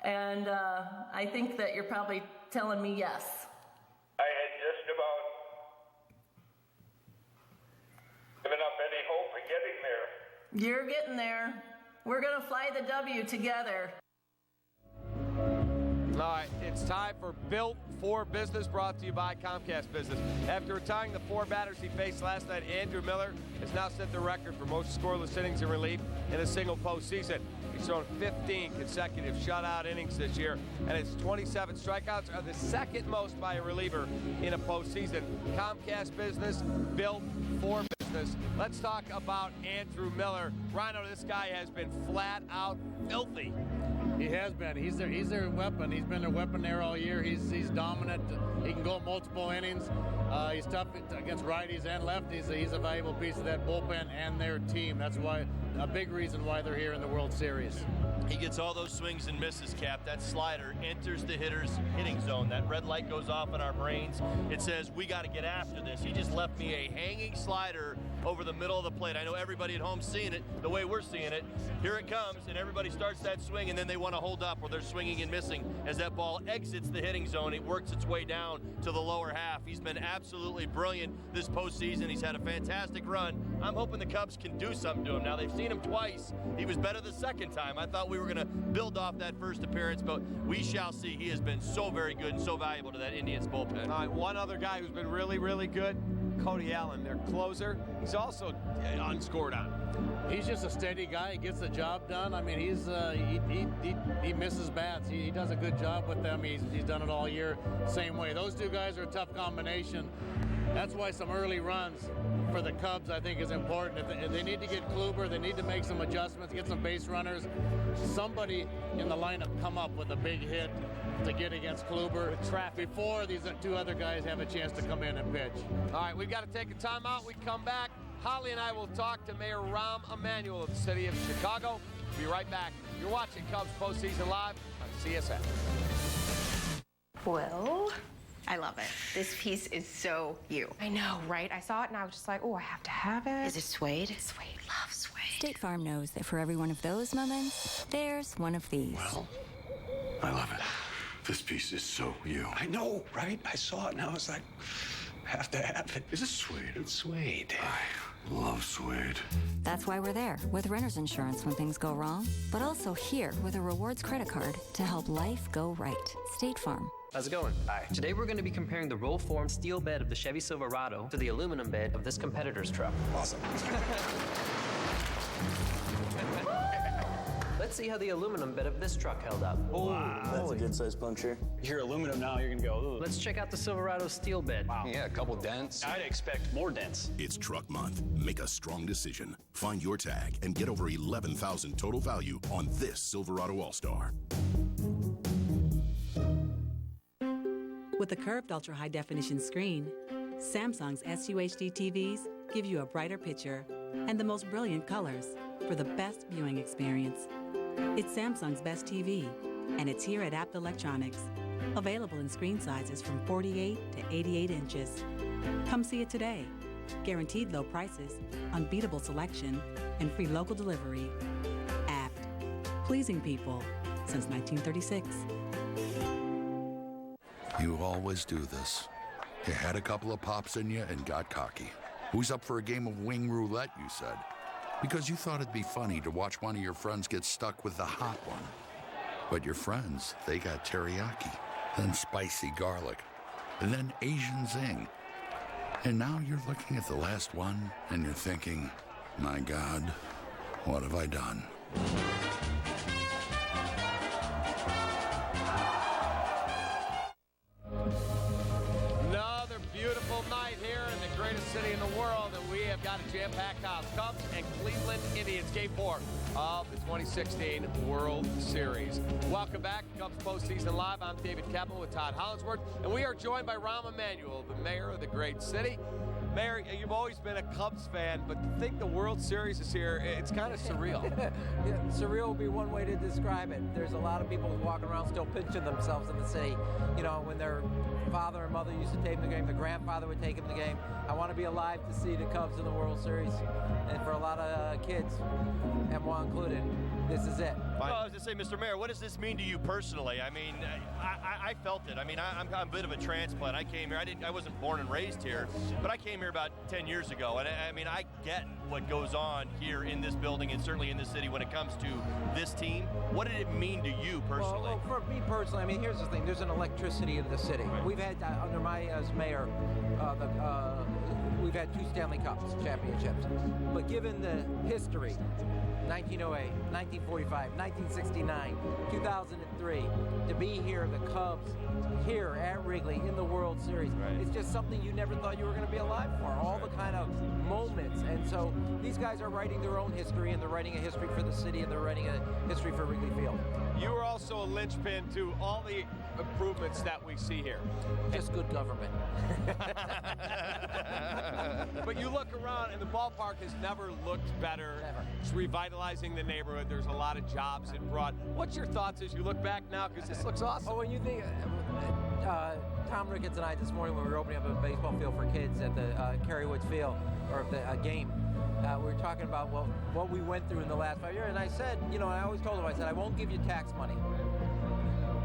And I think that you're probably telling me yes. I had just about given up any hope of getting there. You're getting there. We're going to fly the W together. All right, it's time for Built for Business, brought to you by Comcast Business. After retiring the 4 batters he faced last night, Andrew Miller has now set the record for most scoreless innings in relief in a single postseason. He's thrown 15 consecutive shutout innings this year, and his 27 strikeouts are the second most by a reliever in a postseason. Comcast Business, Built for Business. Let's talk about Andrew Miller. Rhino, this guy has been flat out filthy. He has been. He's their weapon. He's been their weapon there all year. He's dominant. He can go multiple innings. He's tough against righties and lefties. He's a valuable piece of that bullpen and their team. That's why a big reason why they're here in the World Series. He gets all those swings and misses, Cap. That slider enters the hitter's hitting zone. That red light goes off in our brains. It says, we got to get after this. He just left me a hanging slider over the middle of the plate. I know everybody at home seeing it the way we're seeing it. Here it comes, and everybody starts that swing, and then they want to hold up, or they're swinging and missing. As that ball exits the hitting zone, it works its way down to the lower half. He's been absolutely brilliant this postseason. He's had a fantastic run. I'm hoping the Cubs can do something to him. Now, they've seen him twice. He was better the second time. I thought we were going to build off that first appearance, but we shall see. He has been so very good and so valuable to that Indians bullpen. All right, one other guy who's been really, really good, Cody Allen, their closer. He's also unscored on. He's just a steady guy. He gets the job done. I mean, he misses bats. He does a good job with them. He's done it all year same way. Those two guys are a tough combination. That's why some early runs for the Cubs, I think, is important. If they need to get Kluber, they need to make some adjustments, get some base runners. Somebody in the lineup come up with a big hit to get against Kluber before these two other guys have a chance to come in and pitch. All right, we've got to take a timeout. We come back. Holly and I will talk to Mayor Rahm Emanuel of the city of Chicago. We'll be right back. You're watching Cubs Postseason Live on CSN. Well, I love it. This piece is so you. I know, right? I saw it and I was just like, oh, I have to have it. Is it suede? Suede. Love suede. State Farm knows that for every one of those moments, there's one of these. Well, I love it. This piece is so you. I know, right? I saw it and I was like, have to have it. Is it suede? It's suede. I love suede. That's why we're there with renter's insurance when things go wrong, but also here with a rewards credit card to help life go right. State Farm. How's it going? Hi. Today we're going to be comparing the roll-form steel bed of the Chevy Silverado to the aluminum bed of this competitor's truck. Awesome. Let's see how the aluminum bed of this truck held up. Wow. That's a good-sized puncture. If you're aluminum now, you're going to go, ooh. Let's check out the Silverado's steel bed. Wow. Yeah, a couple dents. I'd expect more dents. It's Truck Month. Make a strong decision. Find your tag and get over $11,000 total value on this Silverado All-Star. With a curved ultra-high-definition screen, Samsung's SUHD TVs give you a brighter picture and the most brilliant colors for the best viewing experience. It's Samsung's best TV, and it's here at Apt Electronics. Available in screen sizes from 48 to 88 inches. Come see it today. Guaranteed low prices, unbeatable selection, and free local delivery. Apt. Pleasing people since 1936. You always do this. You had a couple of pops in you and got cocky. Who's up for a game of wing roulette, you said? Because you thought it'd be funny to watch one of your friends get stuck with the hot one. But your friends, they got teriyaki, then spicy garlic, and then Asian zing. And now you're looking at the last one and you're thinking, my God, what have I done? Another beautiful night here in the greatest city in the world, and we have got a jam-packed house. Cubs and Cleveland Indians, Game 4 of the 2016 World Series. Welcome back, Cubs Postseason Live. I'm David Kaplan with Todd Hollingsworth, and we are joined by Rahm Emanuel, the mayor of the great city. Mayor, you've always been a Cubs fan, but to think the World Series is here, it's kind of surreal. Yeah, surreal would be one way to describe it. There's a lot of people walking around still pinching themselves in the city. You know, when their father and mother used to take them to the game, the grandfather would take them to the game. I want to be alive to see the Cubs in the World Series. And for a lot of kids, M1 included, this is it. Well, I was going to say, Mr. Mayor, what does this mean to you personally? I mean, I felt it. I mean, I'm a bit of a transplant. I came here. I wasn't born and raised here, but I came here about 10 years ago. And I mean, I get what goes on here in this building and certainly in this city when it comes to this team. What did it mean to you personally? Well, for me personally, I mean, here's the thing. There's an electricity in the city. Right. We've had, under my as mayor, we've had 2 Stanley Cups championships. But given the history, 1908, 1945, 1969, 2003, to be here, the Cubs, here at Wrigley in the World Series, right. It's just something you never thought you were going to be alive for. All the kind of moments. And so these guys are writing their own history, and they're writing a history for the city, and they're writing a history for Wrigley Field. You are also a linchpin to all the improvements that we see here. Just good government. But you look around, and the ballpark has never looked better. Never. It's revitalizing the neighborhood. There's a lot of jobs it brought. What's your thoughts as you look back now? Because this looks awesome. Oh, when you think, Tom Ricketts and I this morning when we were opening up a baseball field for kids at the Kerry Woods Field, or the game, we were talking about what we went through in the last 5 years. And I said, you know, I always told him, I said, I won't give you tax money,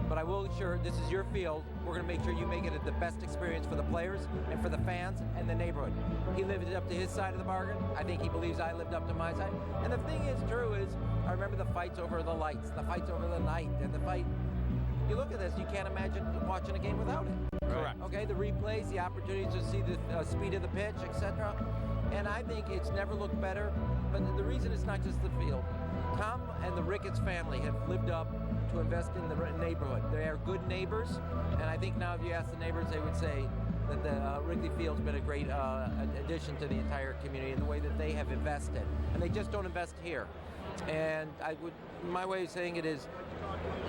but I will ensure this is your field. We're going to make sure you make it the best experience for the players and for the fans and the neighborhood. He lived up to his side of the bargain. I think he believes I lived up to my side. And the thing is true is, I remember the fights over the lights, the fights over the night, and the fight. You look at this, you can't imagine watching a game without it. Correct. Okay, the replays, the opportunities to see the speed of the pitch, etc. And I think it's never looked better. But the reason it's not just the field. Tom and the Ricketts family have lived up to invest in the neighborhood. They are good neighbors, and I think now if you ask the neighbors, they would say that the Wrigley Field's been a great addition to the entire community in the way that they have invested. And they just don't invest here. And my way of saying it is,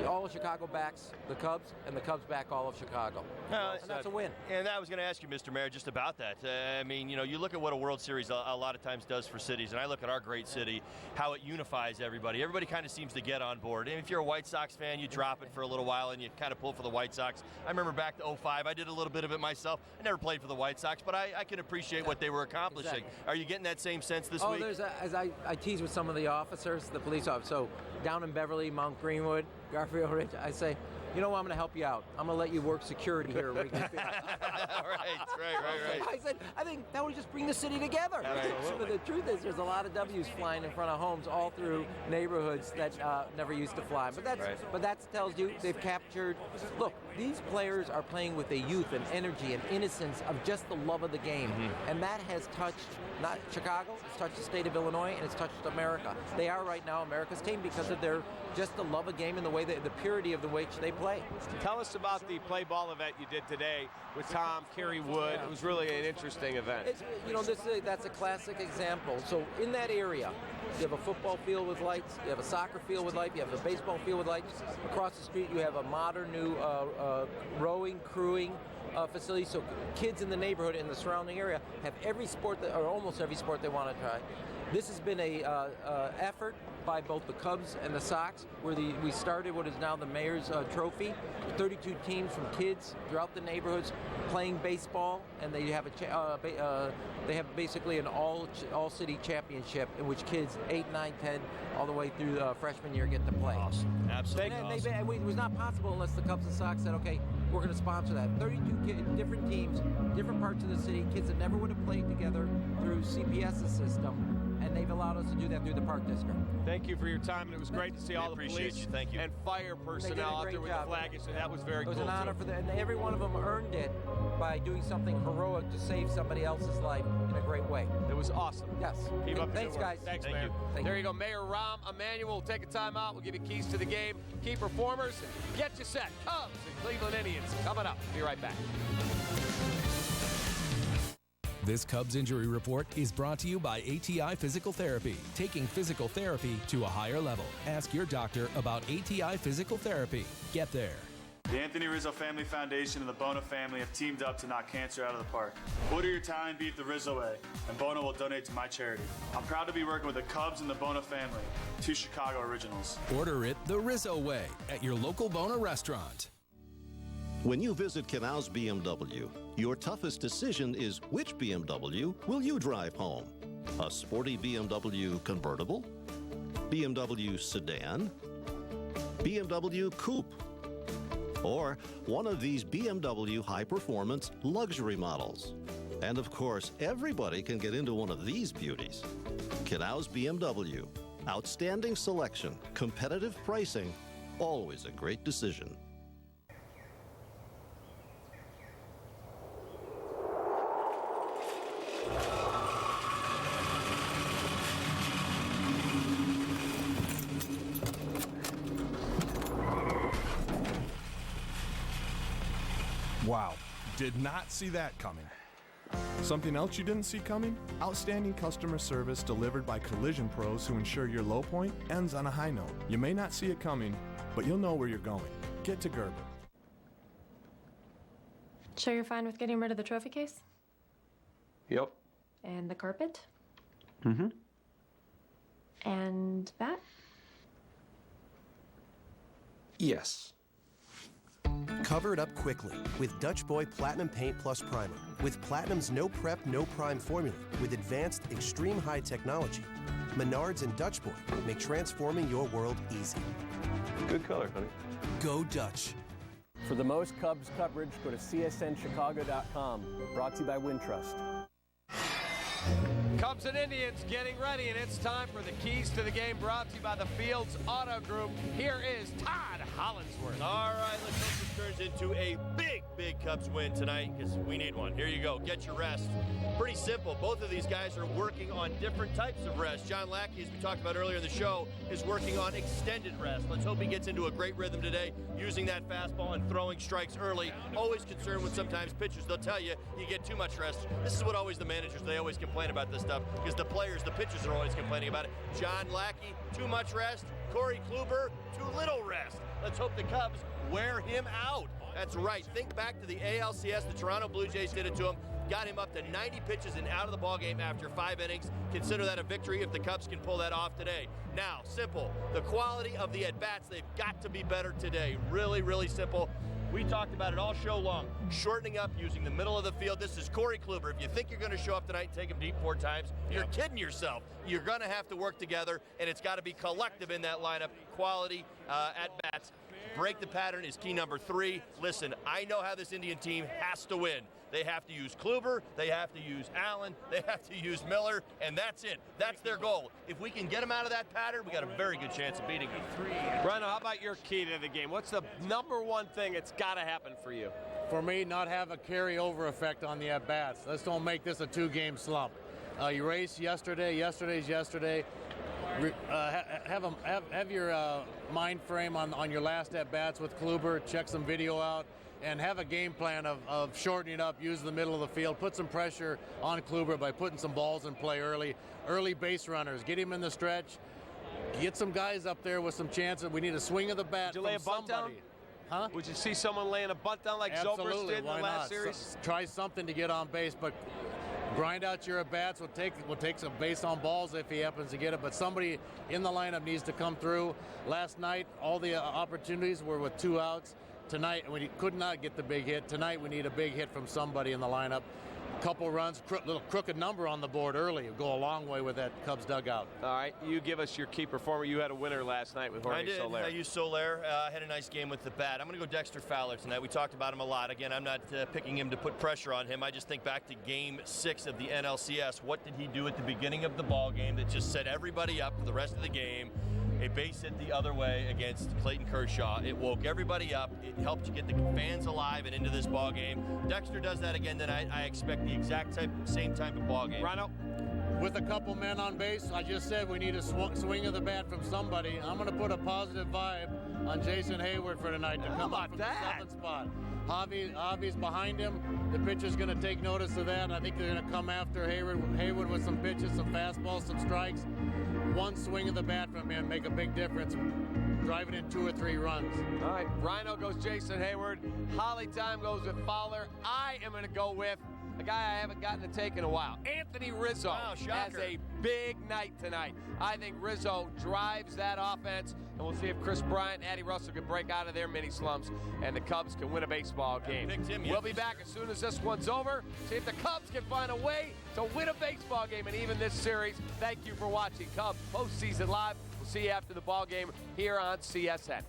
all of Chicago backs the Cubs, and the Cubs back all of Chicago. And that's a win. And I was going to ask you, Mr. Mayor, just about that. I mean, you look at what a World Series a lot of times does for cities, and I look at our great city, how it unifies everybody. Everybody kind of seems to get on board. And if you're a White Sox fan, you drop it for a little while, and you kind of pull for the White Sox. I remember back to 05, I did a little bit of it myself. I never played for the White Sox, but I can appreciate what they were accomplishing. Exactly. Are you getting that same sense this week? As I tease with some of the officers, the police officers, so down in Beverly, Mount Greenwood, Garfield Ridge, I say, you know what, I'm going to help you out. I'm going to let you work security here at Wrigley Field. Right. I said, I think that would just bring the city together. But the truth is, there's a lot of W's flying in front of homes all through neighborhoods that never used to fly. But that tells you they've captured. Look, these players are playing with a youth and energy and innocence of just the love of the game, and that has touched not Chicago, it's touched the state of Illinois, and it's touched America. They are right now America's team because of their just the love of game and the way the purity of the way they play. Tell us about the play ball event you did today with Tom, Kerry Wood. It was really an interesting event. That's a classic example. So in that area, you have a football field with lights, you have a soccer field with lights, you have a baseball field with lights. Across the street, you have a modern new rowing, crewing facility. So kids in the neighborhood in the surrounding area have every sport or almost every sport they want to try. This has been a effort by both the Cubs and the Sox, where we started what is now the Mayor's Trophy. 32 teams from kids throughout the neighborhoods playing baseball, and they have basically an all-city championship in which kids 8, 9, 10, all the way through freshman year get to play. Awesome. Absolutely awesome. It was not possible unless the Cubs and Sox said, okay, we're going to sponsor that. 32 different teams, different parts of the city, kids that never would have played together through CPS's system. And they've allowed us to do that through the Park District. Thank you for your time, and it was great to see all the police and fire personnel out there with the flag. So that was very cool. It was an honor for them, and every one of them earned it by doing something heroic to save somebody else's life in a great way. It was awesome. Yes. Keep up the Thanks, good work. guys. Thanks, Mayor. There you go, Mayor Rahm Emanuel will take a timeout. We'll give you keys to the game. Key performers, get you set. Cubs and Cleveland Indians coming up. Be right back. This Cubs Injury Report is brought to you by ATI Physical Therapy, taking physical therapy to a higher level. Ask your doctor about ATI Physical Therapy. Get there. The Anthony Rizzo Family Foundation and the Bona family have teamed up to knock cancer out of the park. Order your Italian beef the Rizzo way, and Bona will donate to my charity. I'm proud to be working with the Cubs and the Bona family, two Chicago originals. Order it the Rizzo way at your local Bona restaurant. When you visit Canals BMW, your toughest decision is which BMW will you drive home? A sporty BMW convertible? BMW sedan? BMW coupe? Or one of these BMW high-performance luxury models? And of course, everybody can get into one of these beauties. Canals BMW. Outstanding selection, competitive pricing, always a great decision. Wow, did not see that coming. Something else you didn't see coming? Outstanding customer service delivered by collision pros who ensure your low point ends on a high note. You may not see it coming, but you'll know where you're going. Get to Gerber. Sure you're fine with getting rid of the trophy case? Yep. And the carpet? Mm-hmm. And that? Yes. Cover it up quickly with Dutch Boy Platinum Paint Plus Primer. With Platinum's no prep, no prime formula with advanced extreme high technology, Menards and Dutch Boy make transforming your world easy. Good color, honey. Go Dutch. For the most Cubs coverage, go to csnchicago.com. Brought to you by Wintrust. Cubs and Indians getting ready, and it's time for the keys to the game brought to you by the Fields Auto Group. Here is Todd Hollinsworth. All right, let's hope this turns turns into a big Cubs win tonight because we need one. Here you go. Get your rest. Pretty simple. Both of these guys are working on different types of rest. John Lackey, as we talked about earlier in the show, is working on extended rest. Let's hope he gets into a great rhythm today, using that fastball and throwing strikes early. Always concerned with sometimes pitchers. They'll tell you get too much rest. This is what always the managers, they always complain about this stuff because the players, the pitchers are always complaining about it. John Lackey, too much rest. Corey Kluber, too little rest. Let's hope the Cubs wear him out. That's right. Think back to the ALCS. The Toronto Blue Jays did it to him. Got him up to 90 pitches and out of the ballgame after 5 innings. Consider that a victory if the Cubs can pull that off today. Now, simple. The quality of the at-bats, they've got to be better today. Really, really simple. We talked about it all show long. Shortening up, using the middle of the field. This is Corey Kluber. If you think you're going to show up tonight and take him deep 4 times, you're kidding yourself. You're going to have to work together, and it's got to be collective in that lineup. Quality at-bats. Break the pattern is key number 3. Listen, I know how this Indian team has to win. They have to use Kluber, they have to use Allen, they have to use Miller, and that's it. That's their goal. If we can get them out of that pattern, we got a very good chance of beating them. Rhino, how about your key to the game? What's the number one thing that's got to happen for you? For me, not have a carryover effect on the at-bats. Let's don't make this a 2-game slump. You raced yesterday, yesterday's yesterday. Have your mind frame on your last at-bats with Kluber, check some video out, and have a game plan of shortening up, use the middle of the field, put some pressure on Kluber by putting some balls in play early base runners, get him in the stretch, get some guys up there with some chances. We need a swing of the bat from somebody. Huh? Would you see someone laying a bunt down like Zobrist did in the last series? Try something to get on base, but grind out your at-bats. We'll take some base on balls if he happens to get it, but somebody in the lineup needs to come through. Last night, all the opportunities were with 2 outs. Tonight, we could not get the big hit. Tonight, we need a big hit from somebody in the lineup. Couple runs, little crooked number on the board early. It'll go a long way with that Cubs dugout. All right, you give us your key performer. You had a winner last night with Jorge Soler. I used Soler. I had a nice game with the bat. I'm going to go Dexter Fowler tonight. We talked about him a lot. Again, I'm not picking him to put pressure on him. I just think back to Game 6 of the NLCS. What did he do at the beginning of the ball game that just set everybody up for the rest of the game? A base hit the other way against Clayton Kershaw. It woke everybody up. It helped you get the fans alive and into this ball game. Dexter does that again tonight. I expect the exact same type of ball game. Rhino? With a couple men on base, I just said we need a swing of the bat from somebody. I'm going to put a positive vibe on Jason Hayward for tonight to come up from the 7th spot. Javi's behind him. The pitcher's going to take notice of that. I think they're going to come after Hayward with some pitches, some fastballs, some strikes. One swing of the bat from him make a big difference, driving in 2 or 3 runs. All right, Rhino goes Jason Hayward. Holly Time goes with Fowler. I am going to go with a guy I haven't gotten to take in a while. Anthony Rizzo has a big night tonight. I think Rizzo drives that offense, and we'll see if Chris Bryant and Addie Russell can break out of their mini slumps, and the Cubs can win a baseball game. We'll be back as soon as this one's over. See if the Cubs can find a way to win a baseball game and even this series. Thank you for watching Cubs Postseason Live. We'll see you after the ball game here on CSN.